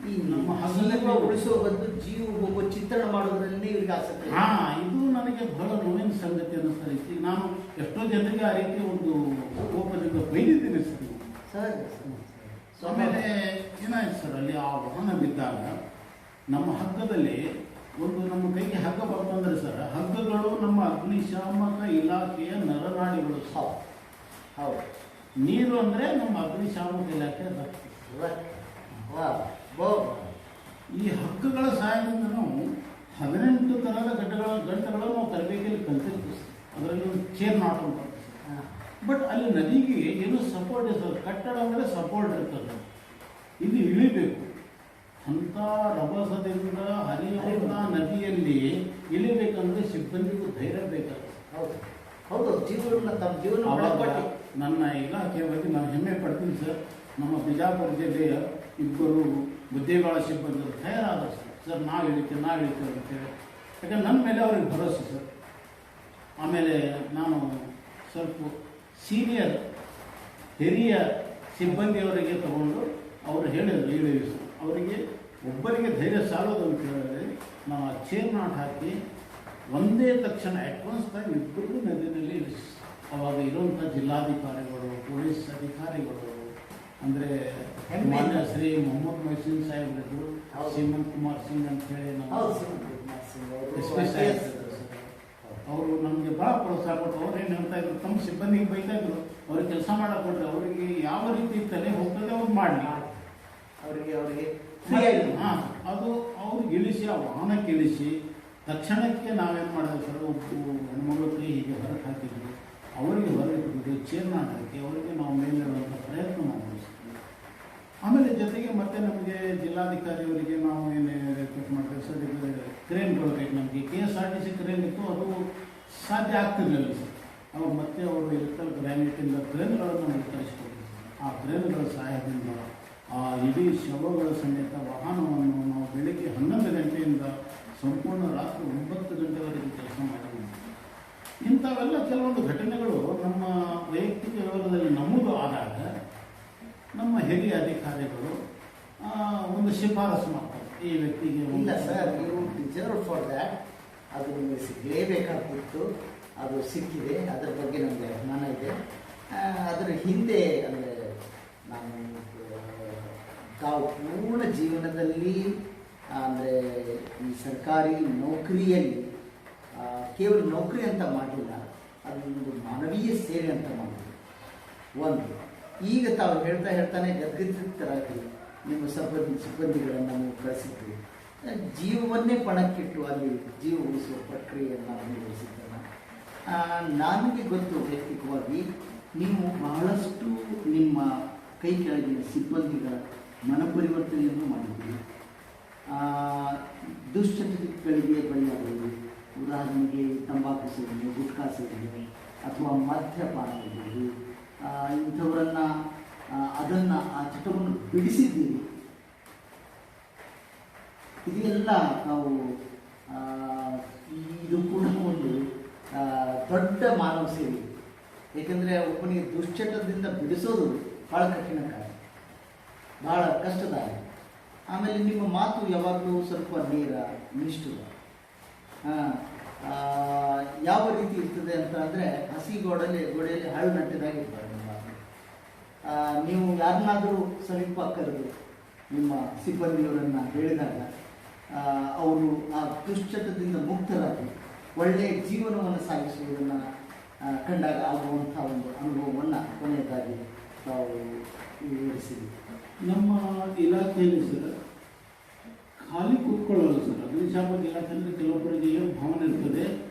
ಈ ನಮ್ಮ ಜೀವ ಉಳಿಸುವ ಬದಲು ಜೀವ ಹೋಗುವ ಚಿತ್ರಣ ಮಾಡೋದ್ರಲ್ಲಿ ಇವ್ರಿಗೆ ಆಸಕ್ತಿ. ಇದು ನನಗೆ ಬಹಳ ನೋವಿನ ಸಂಗತಿ ಅನ್ನಿಸ್ತಾ ಇತ್ತು. ನಾನು ಎಷ್ಟೋ ಜನರಿಗೆ ಆ ರೀತಿ ಒಂದು ಕೋಪದಿಂದ ಬೈದಿದ್ದೀನಿ ಸರ್. ಆಮೇಲೆ ಏನಾಯ್ತು ಸರ್, ಅಲ್ಲಿ ಆ ವಾಹನ ಬಿದ್ದಾಗ ನಮ್ಮ ಹಗ್ಗದಲ್ಲಿ ಒಂದು ನಮ್ಮ ಕೈಗೆ ಹಗ್ಗ ಬರ್ತಂದ್ರೆ ಸರ್, ಹಗ್ಗಗಳು ನಮ್ಮ ಅಗ್ನಿಶಾಮಕ ಇಲಾಖೆಯ ನರನಾಡಿಗಳು. ಹೌದು. ನೀರು ಅಂದರೆ ನಮ್ಮ ಅಗ್ನಿಶಾಮಕ ಇಲಾಖೆ ಈ ಹಕ್ಕುಗಳ ಸಹಾಯದಿಂದ ನಾವು 18 ಥರದ ಗಂಟೆಗಳನ್ನು ನಾವು ತರಬೇತಿಯಲ್ಲಿ ಕಲ್ತಿರ್ತೀವಿ. ಅದರಲ್ಲಿ ಒಂದು ಚೇರ್ ನಾಟ್ ಅಂತ. ಬಟ್ ಅಲ್ಲಿ ನದಿಗೆ ಏನು ಸಪೋರ್ಟ್ ಇರ್ತದೆ, ಕಟ್ಟಡ ಅಂದರೆ ಸಪೋರ್ಟ್ ಇರ್ತದೆ. ಇಲ್ಲಿ ಇಳಿಬೇಕು. ಅಂಥ ರಭಸದಿಂದ ಹರಿಯುವಂಥ ನದಿಯಲ್ಲಿ ಇಳಿಬೇಕಂದ್ರೆ ಸಿಬ್ಬಂದಿಗೂ ಧೈರ್ಯ ಬೇಕಾಗ್ತದೆ. ಹೌದು. ಜೀವನ ತಮ್ಮ ಜೀವನ ನನ್ನ ಇಲಾಖೆಯ ಬಗ್ಗೆ ನಾನು ಹೆಮ್ಮೆ ಪಡ್ತೀನಿ ಸರ್. ನಮ್ಮ ಬಿಜಾಪುರ ಜಿಲ್ಲೆಯ 2 ಬುದ್ಧಿಬಾಳ ಸಿಬ್ಬಂದಿ ತಯಾರಾದರು ಸರ್. ನಾವು ಇಳಿತೇವೆ ಅಂತೇಳಿ. ಯಾಕಂದ್ರೆ ನನ್ನ ಮೇಲೆ ಅವ್ರಿಗೆ ಭರವಸೆ ಸರ್. ಆಮೇಲೆ ನಾನು ಸ್ವಲ್ಪ ಸೀನಿಯರ್ ಹಿರಿಯ ಸಿಬ್ಬಂದಿಯವರಿಗೆ ತಗೊಂಡು ಅವರು ಹೇಳಿದರು ಇಳಿವಿ ಸರ್. ಅವರಿಗೆ ಒಬ್ಬರಿಗೆ ಧೈರ್ಯ ಸಾಲೋದು ಅಂತ ಹೇಳಿದ್ರೆ ನಾವು ಆ ಚೇರ್ ನಾಟ್ ಹಾಕಿ ಒಂದೇ ತಕ್ಷಣ ಅಡ್ವಾನ್ಸ್ ಟೈಮ್ ಇಬ್ಬರಿಗೂ ನದಿನಲ್ಲಿ ಇಳಿಸಿ. ಅವಾಗ ಇರುವಂಥ ಜಿಲ್ಲಾಧಿಕಾರಿಗಳು, ಪೊಲೀಸ್ ಅಧಿಕಾರಿಗಳು, ಅಂದರೆ ಮಾನ್ಯ ಶ್ರೀ ಮೊಹಮ್ಮದ್ ಮೊಹಸಿನ್ ಸಾಹೇಬ್ರಿದ್ರು, ಸೀಮಂತ್ ಕುಮಾರ್ ಸಿಂಗ್ ಅಂತ ಹೇಳಿ ನಾವು SP ಸಾಹೇಬ್ ಅವರು ನಮಗೆ ಭಾಳ ಪ್ರೋತ್ಸಾಹ ಕೊಟ್ಟು. ಅವ್ರು ಏನು ಹೇಳ್ತಾ ಇದ್ರು, ತಮ್ಮ ಸಿಬ್ಬಂದಿಗೆ ಬೈತಾ ಇದ್ರು, ಅವ್ರಿಗೆ ಕೆಲಸ ಮಾಡಕ್ಕೆ ಕೊಟ್ಟರೆ ಅವರಿಗೆ ಯಾವ ರೀತಿ ತಲೆ ಹೋಗ್ತದೆ ಅವ್ರು ಮಾಡಲಿ. ಅವರಿಗೆ ಅದು ಅವ್ರಿಗೆ ಇಳಿಸಿ, ಆ ವಾಹನಕ್ಕೆ ಇಳಿಸಿ ತಕ್ಷಣಕ್ಕೆ ನಾವೇನು ಮಾಡಿದ್ವಿ ಸರ್, ಹೆಣ್ಮಗಳು ಕೈ ಹೀಗೆ ಹೊರಗೆ ಹಾಕಿದ್ವಿ. ಅವರಿಗೆ ಹೊರಗೆ ಬಿಟ್ಟು ಚೇರ್ ನಾಟ್ ಹಾಕಿ ಅವರಿಗೆ ನಾವು ಮೇಲೇಳುವಂಥ ಪ್ರಯತ್ನ ಮಾಡಿದ್ವಿ. ಆಮೇಲೆ ಜೊತೆಗೆ ಮತ್ತೆ ನಮಗೆ ಜಿಲ್ಲಾಧಿಕಾರಿಯವರಿಗೆ ನಾವು ಏನು ರಿಕ್ವೆಸ್ಟ್ ಮಾಡ್ತೇವೆ ಸರ್, ಇದು ಕ್ರೇನ್ಗಳು ಬೇಕು ನಮಗೆ. KSRTC ಕ್ರೇನ್ ಇತ್ತು, ಅದು ಸಾಧ್ಯ ಆಗ್ತಿರಲಿಲ್ಲ ಸರ್. ಅವಾಗ ಮತ್ತೆ ಅವರು ಎಲೆಕ್ಟ್ರಲ್ ಗ್ರಾನೈಟಿಂದ ಕ್ರೇನ್ಗಳನ್ನು ನಮಗೆ ಕಳಿಸ್ಕೊಡ್ತೀವಿ. ಆ ಕ್ರೇನ್ಗಳ ಸಹಾಯದಿಂದ ಆ ಇಡೀ ಶವಗಳ ಸಮೇತ ವಾಹನವನ್ನು ನಾವು ಬೆಳಿಗ್ಗೆ 11 ಗಂಟೆಯಿಂದ ಸಂಪೂರ್ಣ ರಾತ್ರಿ 9 ಗಂಟೆವರೆಗೆ ಕೆಲಸ ಮಾಡಿದ್ದೀವಿ. ಇಂಥವೆಲ್ಲ ಕೆಲವೊಂದು ಘಟನೆಗಳು ನಮ್ಮ ವೈಯಕ್ತಿಕ ವಿವರದಲ್ಲಿ ನಮೂದು ಆದಾಗ ನಮ್ಮ ಹಿರಿಯ ಅಧಿಕಾರಿಗಳು ಒಂದು ಶಿಫಾರಸು ಮಾಡ್ತಾರೆ, ಈ ವ್ಯಕ್ತಿಗೆ. ಇಲ್ಲ ಸರ್, ನೀವು ಡಿಸರ್ವ್ ಫಾರ್ ದ್ಯಾಟ್. ಅದು ನಿಮಗೆ ಸಿಗಲೇಬೇಕಾಗಿತ್ತು, ಅದು ಸಿಕ್ಕಿದೆ. ಅದರ ಬಗ್ಗೆ ನಮಗೆ ಅಭಿಮಾನ ಇದೆ. ಅದರ ಹಿಂದೆ ಅಂದರೆ ನಾನು ತಾವು ಪೂರ್ಣ ಜೀವನದಲ್ಲಿ ಅಂದರೆ ಈ ಸರ್ಕಾರಿ ನೌಕರಿಯಲ್ಲಿ ಕೇವಲ ನೌಕರಿ ಅಂತ ಮಾಡಲಿಲ್ಲ, ಅದೊಂದು ಮಾನವೀಯ ಸೇವೆ ಅಂತ ಮಾಡಿದ್ರು. ಒಂದು ಈಗ ತಾವು ಹೇಳ್ತಾನೆ ಗದ್ಗದಿತರಾಗಿ ನಿಮ್ಮ ಸಿಬ್ಬಂದಿಗಳನ್ನು ನೀವು ಕಳಿಸಿದ್ವಿ. ಜೀವವನ್ನೇ ಪಣಕ್ಕಿಟ್ಟು ಅಲ್ಲಿ ಜೀವ ಉಳಿಸುವ ಪ್ರಕ್ರಿಯೆಯನ್ನು ಮುಂದುವರಿಸಿದ್ದಲ್ಲ. ನನಗೆ ಗೊತ್ತು ವೈಯಕ್ತಿಕವಾಗಿ ನೀವು ಬಹಳಷ್ಟು ನಿಮ್ಮ ಕೈ ಕೆಳಗಿನ ಸಿಬ್ಬಂದಿಗಳ ಮನಪರಿವರ್ತನೆಯನ್ನು ಮಾಡಿದ್ದೀರಿ. ದುಶ್ಚಟಗಳಿಗೆ ಬಲಿಯಾಗುವುದು, ಉದಾಹರಣೆಗೆ ತಂಬಾಕು ಸೇವನೆ, ಗುಟ್ಕಾ ಸೇವನೆ ಅಥವಾ ಮದ್ಯಪಾನ ಇರ್ಬೋದು, ಇಂಥವರನ್ನು ಆ ಚಟವನ್ನು ಬಿಡಿಸಿದ್ದೀರಿ. ಇದೆಲ್ಲ ನಾವು ಇದು ಕೂಡ ಒಂದು ದೊಡ್ಡ ಮಾನವ ಸೇವೆ. ಏಕೆಂದರೆ ಒಬ್ಬನಿಗೆ ದುಶ್ಚಟದಿಂದ ಬಿಡಿಸೋದು ಭಾಳ ಕಠಿಣ ಕಾರ್ಯ, ಭಾಳ ಕಷ್ಟದಾಯ. ಆಮೇಲೆ ನಿಮ್ಮ ಮಾತು ಯಾವಾಗಲೂ ಸ್ವಲ್ಪ ನೇರ, ನಿಷ್ಠುರ. ಯಾವ ರೀತಿ ಇರ್ತದೆ ಅಂತ ಅಂದರೆ ಹಸಿ ಗೋಡೆಯಲ್ಲಿ ಹಳ್ಳು ನಟ್ಟಿದಾಗಿರ್ತಾರೆ ನಿಮ್ಮ ಮಾತು. ನೀವು ಯಾರನ್ನಾದರೂ ಸಮೀಪ ಕರೆದು ನಿಮ್ಮ ಸಿಬ್ಬಂದಿಯವರನ್ನು ಹೇಳಿದಾಗ ಅವರು ಆ ದುಶ್ಚಟದಿಂದ ಮುಕ್ತರಾಗಿ ಒಳ್ಳೆಯ ಜೀವನವನ್ನು ಸಾಗಿಸುವುದನ್ನು ಕಂಡಾಗ ಆಗುವಂಥ ಒಂದು ಅನುಭವವನ್ನು ಕೊನೆಯದಾಗಿ ತಾವು ವಿವರಿಸಿದ್ವಿ. ನಮ್ಮ ಇಲಾಖೆಯಲ್ಲಿ ಸರ್ ಖಾಲಿ ಕೂತ್ಕೊಳ್ಳೋದು ಸರ್. ಅಗ್ನಿಶಾಮಕ ಇಲಾಖೆ ಅಂದರೆ ಕೆಲವೊಬ್ಬರಿಗೆ ಏನು ಭಾವನೆ ಇರ್ತದೆ,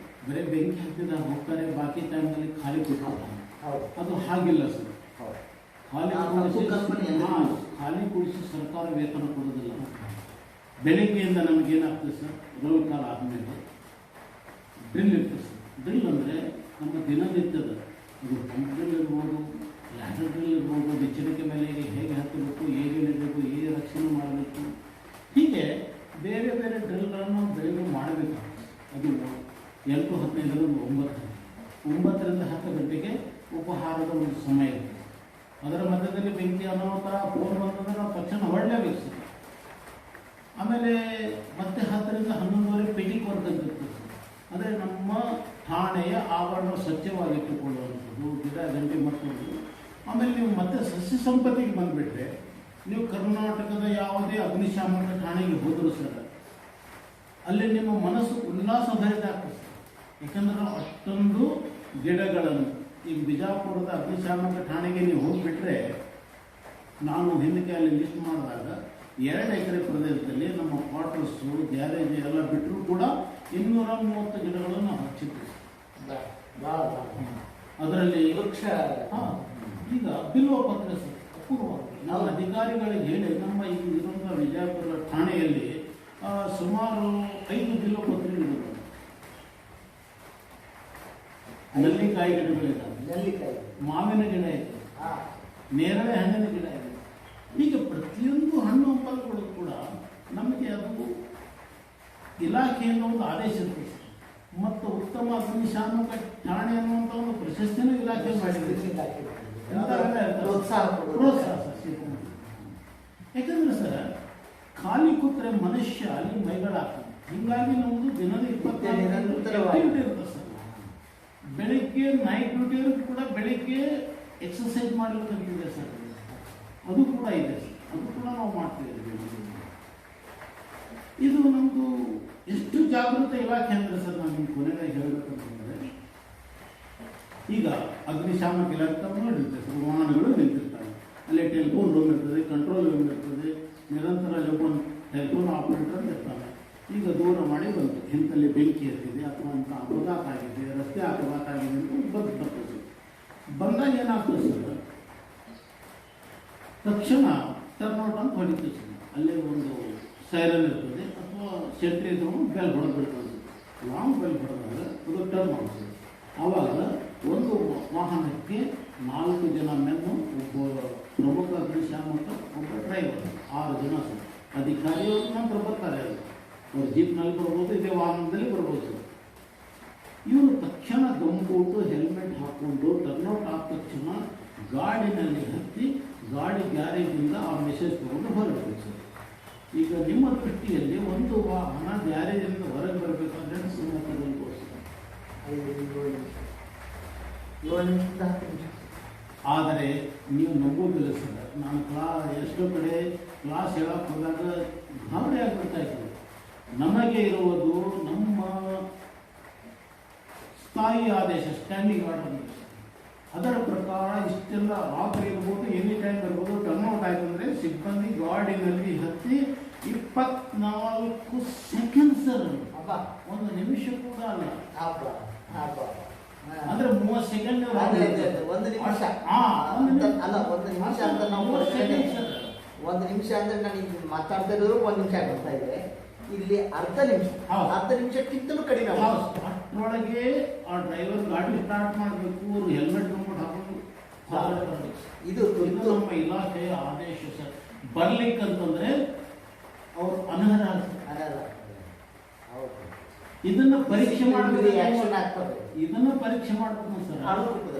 ಬರೀ ಬೆಂಕಿ ಹಾಕಿದ ಹೋಗ್ತಾರೆ, ಬಾಕಿ ಟೈಮ್ನಲ್ಲಿ ಖಾಲಿ ಕೂತ್ಕೊಳ್ತಾರೆ. ಅದು ಹಾಗಿಲ್ಲ ಸರ್. ಖಾಲಿ ಖಾಲಿ ಕೂಡಿಸಿ ಸರ್ಕಾರ ವೇತನ ಕೊಡೋದಿಲ್ಲ. ಬೆಳಿಗ್ಗೆಯಿಂದ ನಮಗೇನಾಗ್ತದೆ ಸರ್, ರೌಲ್ ಕಾಲ ಆದಮೇಲೆ ಡ್ರಿಲ್ ಇರ್ತದೆ ಸರ್. ಡ್ರಿಲ್ ಅಂದರೆ ನಮ್ಮ ದಿನನಿತ್ಯದ ಅದು ಪಂಪ್ ಡ್ರಿಲ್ ಇರ್ಬೋದು, ಲ್ಯಾಡರ್ ಡ್ರಿಲ್ ಇರ್ಬೋದು, ಬೆಚ್ಚರಿಕೆ ಮೇಲೆ ಹೇಗೆ ಹತ್ತಬೇಕು, ಹೇಗೆ ಇಡಬೇಕು, ಹೇಗೆ ರಕ್ಷಣೆ ಮಾಡಬೇಕು, ಹೀಗೆ ಬೇರೆ ಬೇರೆ ಡ್ರಿಲ್ಗಳನ್ನು ಬೆಳಿಗ್ಗೆ ಮಾಡಬೇಕಾಗ್ತದೆ. ಅದು 8:15 9ರಿಂದ 10 ಗಂಟೆಗೆ ಉಪಹಾರದ ಒಂದು ಸಮಯ ಇರ್ತದೆ. ಅದರ ಮಧ್ಯದಲ್ಲಿ ಬೆಂಕಿ ಅನಾಹುತ ಫೋನ್ ಬಂದರೆ ನಾವು ತಕ್ಷಣ ಹೊರಡಲೇಬೇಕು ಸರ್. ಆಮೇಲೆ ಮತ್ತೆ 10ರಿಂದ 11 ಪೆಟಿಕ್ ವರ್ಕ್ ಅಂತ ಇರ್ತದೆ ಸರ್. ಅಂದರೆ ನಮ್ಮ ಠಾಣೆಯ ಆವರಣ ಸ್ವಚ್ಛವಾಗಿಟ್ಟುಕೊಳ್ಳುವಂಥದ್ದು, ಗಿಡ ಗಂಟೆ ಮತ್ತೊಂದು. ಆಮೇಲೆ ನೀವು ಮತ್ತೆ ಸಸ್ಯ ಸಂಪತ್ತಿಗೆ ಬಂದುಬಿಟ್ರೆ, ನೀವು ಕರ್ನಾಟಕದ ಯಾವುದೇ ಅಗ್ನಿಶಾಮಕ ಠಾಣೆಗೆ ಹೋದರೂ ಸರ್, ಅಲ್ಲಿ ನಿಮ್ಮ ಮನಸ್ಸು ಉಲ್ಲಾಸಭರಿತ ಆಗ್ತದೆ ಸರ್. ಯಾಕಂದ್ರೆ ಅಷ್ಟೊಂದು ಗಿಡಗಳನ್ನು, ಈಗ ಬಿಜಾಪುರದ ಅಗ್ನಿಶಾಮಕ ಠಾಣೆಗೆ ನೀವು ಹೋಗಿಬಿಟ್ರೆ, ನಾನು ಹಿಂದಕ್ಕೆ ಅಲ್ಲಿ ಲಿಸ್ಟ್ ಮಾಡಿದಾಗ 2 ಎಕರೆ ಪ್ರದೇಶದಲ್ಲಿ ನಮ್ಮ ಕ್ವಾರ್ಟರ್ಸು, ಗ್ಯಾರೇಜ್ ಎಲ್ಲ ಬಿಟ್ಟರೂ ಕೂಡ 230 ಗಿಡಗಳನ್ನು ಹಚ್ಚಿತ್ತು. ಅದರಲ್ಲಿ ವೃಕ್ಷ ಈಗ ಬಿಲ್ವ ಪತ್ರ ಸರ್ ಅಪೂರ್ವವಾಗಿ ನಾವು ಅಧಿಕಾರಿಗಳಿಗೆ ಹೇಳಿ, ನಮ್ಮ ಈ ಇರುವಂಥ ವಿಜಯಪುರ ಠಾಣೆಯಲ್ಲಿ ಸುಮಾರು 5 ಬಿಲ್ವ ಪತ್ರಿಕೆಗಳು, ನೆಲ್ಲಿಕಾಯಿ ಗಿಡಗಳಿದ್ದಾವೆ, ಮಾವಿನ ಗಿಡ ಇದೆ, ನೇರಳೆ ಹಣ್ಣಿನ ಗಿಡ ಇದೆ. ಹೀಗೆ ಪ್ರತಿಯೊಂದು ಹಣ್ಣು ಹಂಪಲುಗಳು ಕೂಡ ನಮಗೆ ಅದು ಇಲಾಖೆಯಿಂದ ಒಂದು ಆದೇಶ ಇರ್ತದೆ ಮತ್ತು ಉತ್ತಮ ಅಗ್ನಿಶಾಮಕ ಠಾಣೆ ಅನ್ನುವಂಥ ಒಂದು ಪ್ರಶಸ್ತಿನೂ ಇಲಾಖೆ ಮಾಡಿದೆ. ಪ್ರೋತ್ಸಾಹ. ಯಾಕಂದ್ರೆ ಸರ್, ಖಾಲಿ ಕೂತ್ರೆ ಮನುಷ್ಯ ಅಲ್ಲಿ ಮೈಗಳಾಗ್ತದೆ. ಹೀಗಾಗಿ ನಮ್ಮದು ದಿನದ 24 ಆಕ್ಟಿವಿಟಿ ಇರ್ತದೆ ಸರ್. ಬೆಳಿಗ್ಗೆ ನೈಟ್ ಡ್ಯೂಟಿ ಕೂಡ ಬೆಳಿಗ್ಗೆ ಎಕ್ಸಸೈಸ್ ಮಾಡಲಿಕ್ಕೆ ಸರ್, ಅದು ಕೂಡ ಇದೆ ಸರ್. ಅದು ಕೂಡ ನಾವು ಮಾಡ್ತಿದ್ದೀವಿ. ಇದು ನಮ್ಮದು ಎಷ್ಟು ಜಾಗೃತ ಇಲಾಖೆ ಅಂದರೆ ಸರ್, ನಾನು ನಿಮ್ಮ ಕೊನೆಯಾಗಿ ಹೇಳಬೇಕಂತಂದರೆ, ಈಗ ಅಗ್ನಿಶಾಮಕ ಇಲಾಖೆ ನೋಡಿರ್ತದೆ ಸರ್, ವಾಹನಗಳು ನಿಂತಿರ್ತವೆ, ಅಲ್ಲಿ ಟೆಲಿಫೋನ್ ರೂಮ್ ಇರ್ತದೆ, ಕಂಟ್ರೋಲ್ ರೂಮ್ ಇರ್ತದೆ, ನಿರಂತರ ಟೆಲಿಫೋನ್ ಆಪರೇಟರ್ ಅಂತ ಇರ್ತಾನೆ. ಈಗ ದೂರ ಮಾಡಿ ಬಂತು, ಇಂಥಲ್ಲಿ ಬೆಂಕಿ ಎತ್ತಿದೆ ಅಥವಾ ಇಂಥ ಅಪಘಾತ ಆಗಿದೆ, ರಸ್ತೆ ಅಪಘಾತ ಆಗಿದೆ ಅಂತ ಬರ್ತದೆ. ಬಂದಾಗ ಏನಾಗ್ತದೆ ಸರ್, ತಕ್ಷಣ ಟರ್ನ್ಔಟ್ ಅಂತ ಹೊಡಿತೀವಿ ಸರ್. ಅಲ್ಲೇ ಒಂದು ಸೈರನ್ ಇರ್ತದೆ ಅಥವಾ ಸೆಂಟ್ರಿ ಇದ್ರು ಬೆಲ್ ಹೊಡೆದ್ಬಿಡ್ತದೆ. ಲಾಂಗ್ ಬೆಲ್ ಹೊಡೆದಾಗ ಅದು ಟರ್ನ್ ಆಗ್ತದೆ. ಆವಾಗ ಒಂದು ವಾಹನಕ್ಕೆ 4 ಜನ ಮೆನ್ನು, ಒಬ್ಬ ಪ್ರಮುಖ ಅಗ್ನಿಶಾಮಕ, ಒಬ್ಬ ಡ್ರೈವರ್, 6 ಜನ ಸರ್. ಅಧಿಕಾರಿಯವರು ನಂತರ ಬರ್ತಾರೆ, ಅವ್ರು ಜೀಪ್ನಲ್ಲಿ ಬರ್ಬೋದು, ಇದೇ ವಾಹನದಲ್ಲಿ ಬರ್ಬೋದು ಸರ್. ಇವರು ತಕ್ಷಣ ಗಂಬೂಟು ಹೆಲ್ಮೆಟ್ ಹಾಕ್ಕೊಂಡು ಟರ್ನ್ಔಟ್ ಆದ ತಕ್ಷಣ ಗಾಡಿನಲ್ಲಿ ಹತ್ತಿ ಗಾಡಿ ಗ್ಯಾರೇಜಿಂದ ಆ ಮೆಸೇಜ್ ತಗೊಂಡು ಹೊರಡಬೇಕು ಸರ್. ಈಗ ನಿಮ್ಮ ದೃಷ್ಟಿಯಲ್ಲಿ ಒಂದು ವಾಹನ ಗ್ಯಾರೇಜಿಂದ ಹೊರಗೆ ಬರಬೇಕಾದ್ರೆ ಸುಮ್ಮನೆ ಆದರೆ ನೀವು ನಂಬೋದಿಲ್ಲ ಸರ್, ನಾನು ಎಷ್ಟೋ ಕಡೆ ಕ್ಲಾಸ್ ಹೇಳಕ್ಕೆ ಹೋದಾಗ ಗಾಬರಿ ಆಗ್ಬಿಡ್ತಾ ಇತ್ತು. ನಮಗೆ ಇರುವುದು ನಮ್ಮ ಸ್ಥಾಯಿ ಆದೇಶ, ಸ್ಟ್ಯಾಂಡಿಂಗ್ ಆರ್ಡರ್. ಅದರ ಪ್ರಕಾರ ಇಷ್ಟೆಲ್ಲ ರಾತ್ರಿ ಇರ್ಬೋದು, ಎನಿ ಟೈಮ್ ಇರ್ಬೋದು, ಟರ್ನ್ಔಟ್ ಆಯ್ತು ಅಂದರೆ ಸಿಬ್ಬಂದಿ ಗಾಡಿನಲ್ಲಿ ಹತ್ತಿ 24 ಸೆಕೆಂಡ್ಸ್ ಸರ್, 1 ನಿಮಿಷ ಕೂಡ ಅಲ್ಲ, ಅಂದ್ರೆ 30 ಸೆಕೆಂಡ್. 1 ನಿಮಿಷ ಅಲ್ಲ, 1 ನಿಮಿಷ ಅಂತ ನಾವು 1 ನಿಮಿಷ ಅಂದ್ರೆ ನಾನು ಈಗ ಮಾತಾಡ್ತಾ ಇರೋದು 1 ನಿಮಿಷ ಬರ್ತಾ ಇದೆ. ಇಲ್ಲಿ ಅರ್ಧ ನಿಮಿಷಕ್ಕಿಂತಲೂ ಕಡಿಮೆ. ಅಷ್ಟರೊಳಗೆ ಆ ಡ್ರೈವರ್ ಗಾಡಿ ಸ್ಟಾರ್ಟ್ ಮಾಡಬೇಕು, ಅವರು ಹೆಲ್ಮೆಟ್ ನಂಬರ್ ಹಾಕೊಂಡು ಇದು ನಮ್ಮ ಇಲಾಖೆಯ ಆದೇಶ ಸರ್. ಬರ್ಲಿಕ್ಕಂತಂದ್ರೆ ಅವರು ಅನರ್ಹ. ಇದನ್ನ ಪರೀಕ್ಷೆ ಮಾಡಬೇಕು ಸರ್.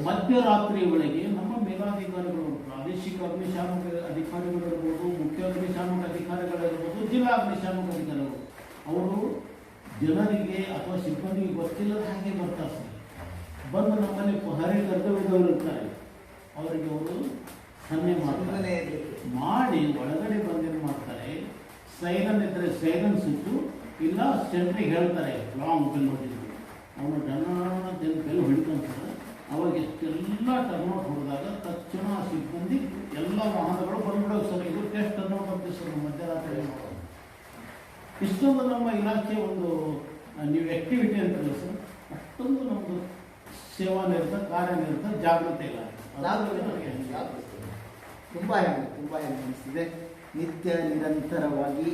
ಮಧ್ಯರಾತ್ರಿ ಒಳಗೆ ನಮ್ಮ ಮೇಲಾಧಿಕಾರಿಗಳು, ಪ್ರಾದೇಶಿಕ ಅಗ್ನಿಶಾಮಕ ಅಧಿಕಾರಿಗಳಿರ್ಬೋದು, ಮುಖ್ಯ ಅಗ್ನಿಶಾಮಕ ಅಧಿಕಾರಿಗಳಿರ್ಬೋದು, ಜಿಲ್ಲಾ ಅಗ್ನಿಶಾಮಕ ಅಧಿಕಾರಿಗಳು, ಅವರು ಜನರಿಗೆ ಅಥವಾ ಸಿಬ್ಬಂದಿಗೆ ಗೊತ್ತಿಲ್ಲದ ಹಾಗೆ ಬರ್ತಾರೆ ಸರ್. ಬಂದು ನಮ್ಮಲ್ಲಿ ಹರಿ ಕರ್ತವ್ಯದವರು ಇರ್ತಾರೆ, ಅವರಿಗೆ ಅವರು ಸನ್ನೆ ಮಾಡ್ತಾರೆ, ಮಾಡಿ ಒಳಗಡೆ ಬಂದೇನು ಮಾಡ್ತಾರೆ, ಸೈರನ್ ಇದ್ದರೆ ಸೈರನ್ ಸುತ್ತು, ಇಲ್ಲ ಸೆಂಟ್ರಿಗೆ ಹೇಳ್ತಾರೆ ಲಾಂಗ್ ಬೆಲ್ ಹೊಡಿದ್ರು, ಅವನು ಡನ್ನ ಬೆಲ್ ಹೊಡಿಕೊಂತಾರೆ. ಅವಾಗ ಎಷ್ಟೆಲ್ಲ ಟರ್ನ್ಔಟ್ ಹೊಡೆದಾಗ ತಕ್ಷಣ ಸಿಬ್ಬಂದಿ ಎಲ್ಲ ವಾಹನಗಳು ಬಂದ್ಬಿಡೋದು ಸರ್. ಇದು ಟೆಸ್ಟ್ ಟರ್ನ್ಔಟ್ ಬರ್ತೀವಿ ಸರ್ ಮಧ್ಯರಾತ್ರಿ ಮಾಡೋದು. ಇಷ್ಟೊಂದು ನಮ್ಮ ಇಲಾಖೆ ಒಂದು ನೀವು ಆ್ಯಕ್ಟಿವಿಟಿ ಅಂತಲ್ಲ ಸರ್, ಅಷ್ಟೊಂದು ನಮ್ಮದು ಸೇವಾ ನಿರತ, ಕಾರ್ಯನಿರತ, ಜಾಗೃತಿ ಇಲಾಖೆ. ತುಂಬ ಹೆಮ್ಮೆ ಅನಿಸ್ತಿದೆ. ನಿತ್ಯ ನಿರಂತರವಾಗಿ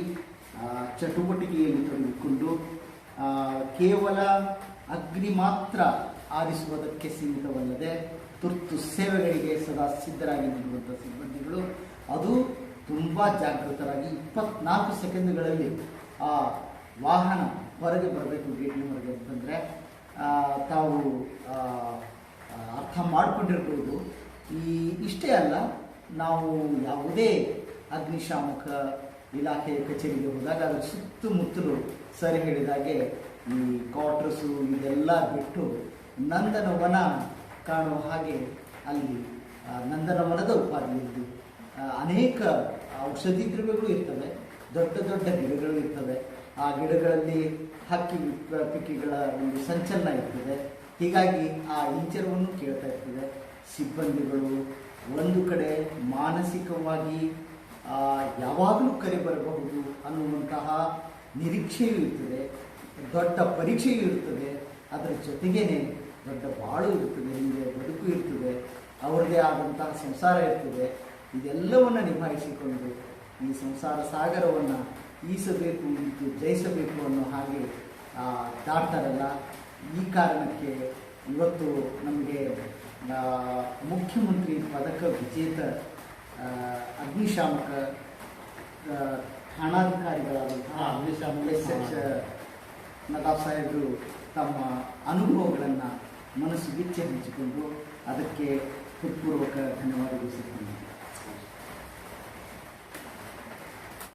ಚಟುವಟಿಕೆಯಲ್ಲಿ ತೊಡಗಿಕೊಂಡು ಕೇವಲ ಅಗ್ನಿ ಮಾತ್ರ ಆರಿಸುವುದಕ್ಕೆ ಸೀಮಿತವಲ್ಲದೆ ತುರ್ತು ಸೇವೆಗಳಿಗೆ ಸದಾ ಸಿದ್ಧರಾಗಿ ನಿಲ್ಲುವಂಥ ಸಿಬ್ಬಂದಿಗಳು, ಅದು ತುಂಬ ಜಾಗೃತರಾಗಿ 24 ಸೆಕೆಂಡ್ಗಳಲ್ಲಿ ಆ ವಾಹನ ಹೊರಗೆ ಬರಬೇಕು, ಗೇಟಿನ ಹೊರಗೆ ಅಂತಂದರೆ ತಾವು ಅರ್ಥ ಮಾಡಿಕೊಂಡಿರ್ಬೋದು. ಇಷ್ಟೇ ಅಲ್ಲ, ನಾವು ಯಾವುದೇ ಅಗ್ನಿಶಾಮಕ ಇಲಾಖೆಯ ಕಚೇರಿಗೆ ಹೋದಾಗ ಅದರ ಸುತ್ತಮುತ್ತಲು ಸರಿ ಹೇಳಿದಾಗೆ ಈ ಕ್ವಾರ್ಟರ್ಸು ಇದೆಲ್ಲ ಬಿಟ್ಟು ನಂದನವನ ಕಾಣುವ ಹಾಗೆ ಅಲ್ಲಿ ನಂದನವನದ ಉಪಾಧಿಯಲ್ಲಿ ಅನೇಕ ಔಷಧಿ ದ್ರವ್ಯಗಳು ಇರ್ತವೆ, ದೊಡ್ಡ ದೊಡ್ಡ ಗಿಡಗಳು ಇರ್ತವೆ. ಆ ಗಿಡಗಳಲ್ಲಿ ಹಕ್ಕಿ ಪಿಕ್ಕಿಗಳ ಒಂದು ಸಂಚಲನ ಇರ್ತದೆ. ಹೀಗಾಗಿ ಆ ಇಂಚರವನ್ನು ಕೇಳ್ತಾ ಇರ್ತದೆ. ಸಿಬ್ಬಂದಿಗಳು ಒಂದು ಕಡೆ ಮಾನಸಿಕವಾಗಿ ಯಾವಾಗಲೂ ಕರೆ ಬರಬಹುದು ಅನ್ನುವಂತಹ ನಿರೀಕ್ಷೆಯೂ ಇರ್ತದೆ, ದೊಡ್ಡ ಪರೀಕ್ಷೆಯೂ ಇರ್ತದೆ, ಅದರ ಜೊತೆಗೇನೆ ದೊಡ್ಡ ಬಾಳು ಇರ್ತದೆ, ಹಿಂದೆ ಬದುಕು ಇರ್ತದೆ, ಅವರದೇ ಆದಂತಹ ಸಂಸಾರ ಇರ್ತದೆ. ಇದೆಲ್ಲವನ್ನು ನಿಭಾಯಿಸಿಕೊಂಡು ಈ ಸಂಸಾರ ಸಾಗರವನ್ನು ಈಸಬೇಕು, ಇದು ಜಯಿಸಬೇಕು ಅನ್ನೋ ಹಾಗೆ ದಾಟ್ತಾರಲ್ಲ. ಈ ಕಾರಣಕ್ಕೆ ಇವತ್ತು ನಮಗೆ ಮುಖ್ಯಮಂತ್ರಿ ಪದಕ ವಿಜೇತ ಅಗ್ನಿಶಾಮಕ ಠಾಣಾಧಿಕಾರಿಗಳಾದಂತಹ ಎಸ್ ನದಾಫ್ ಸಾಹೇಬರು ತಮ್ಮ ಅನುಭವಗಳನ್ನು ಮನಸ್ಸು ಬಿಚ್ಚಿ ಹಂಚಿಕೊಂಡು ಅದಕ್ಕೆ ಹೃತ್ಪೂರ್ವಕ ಧನ್ಯವಾದಗಳು ಸಿಗ್ತೀನಿ.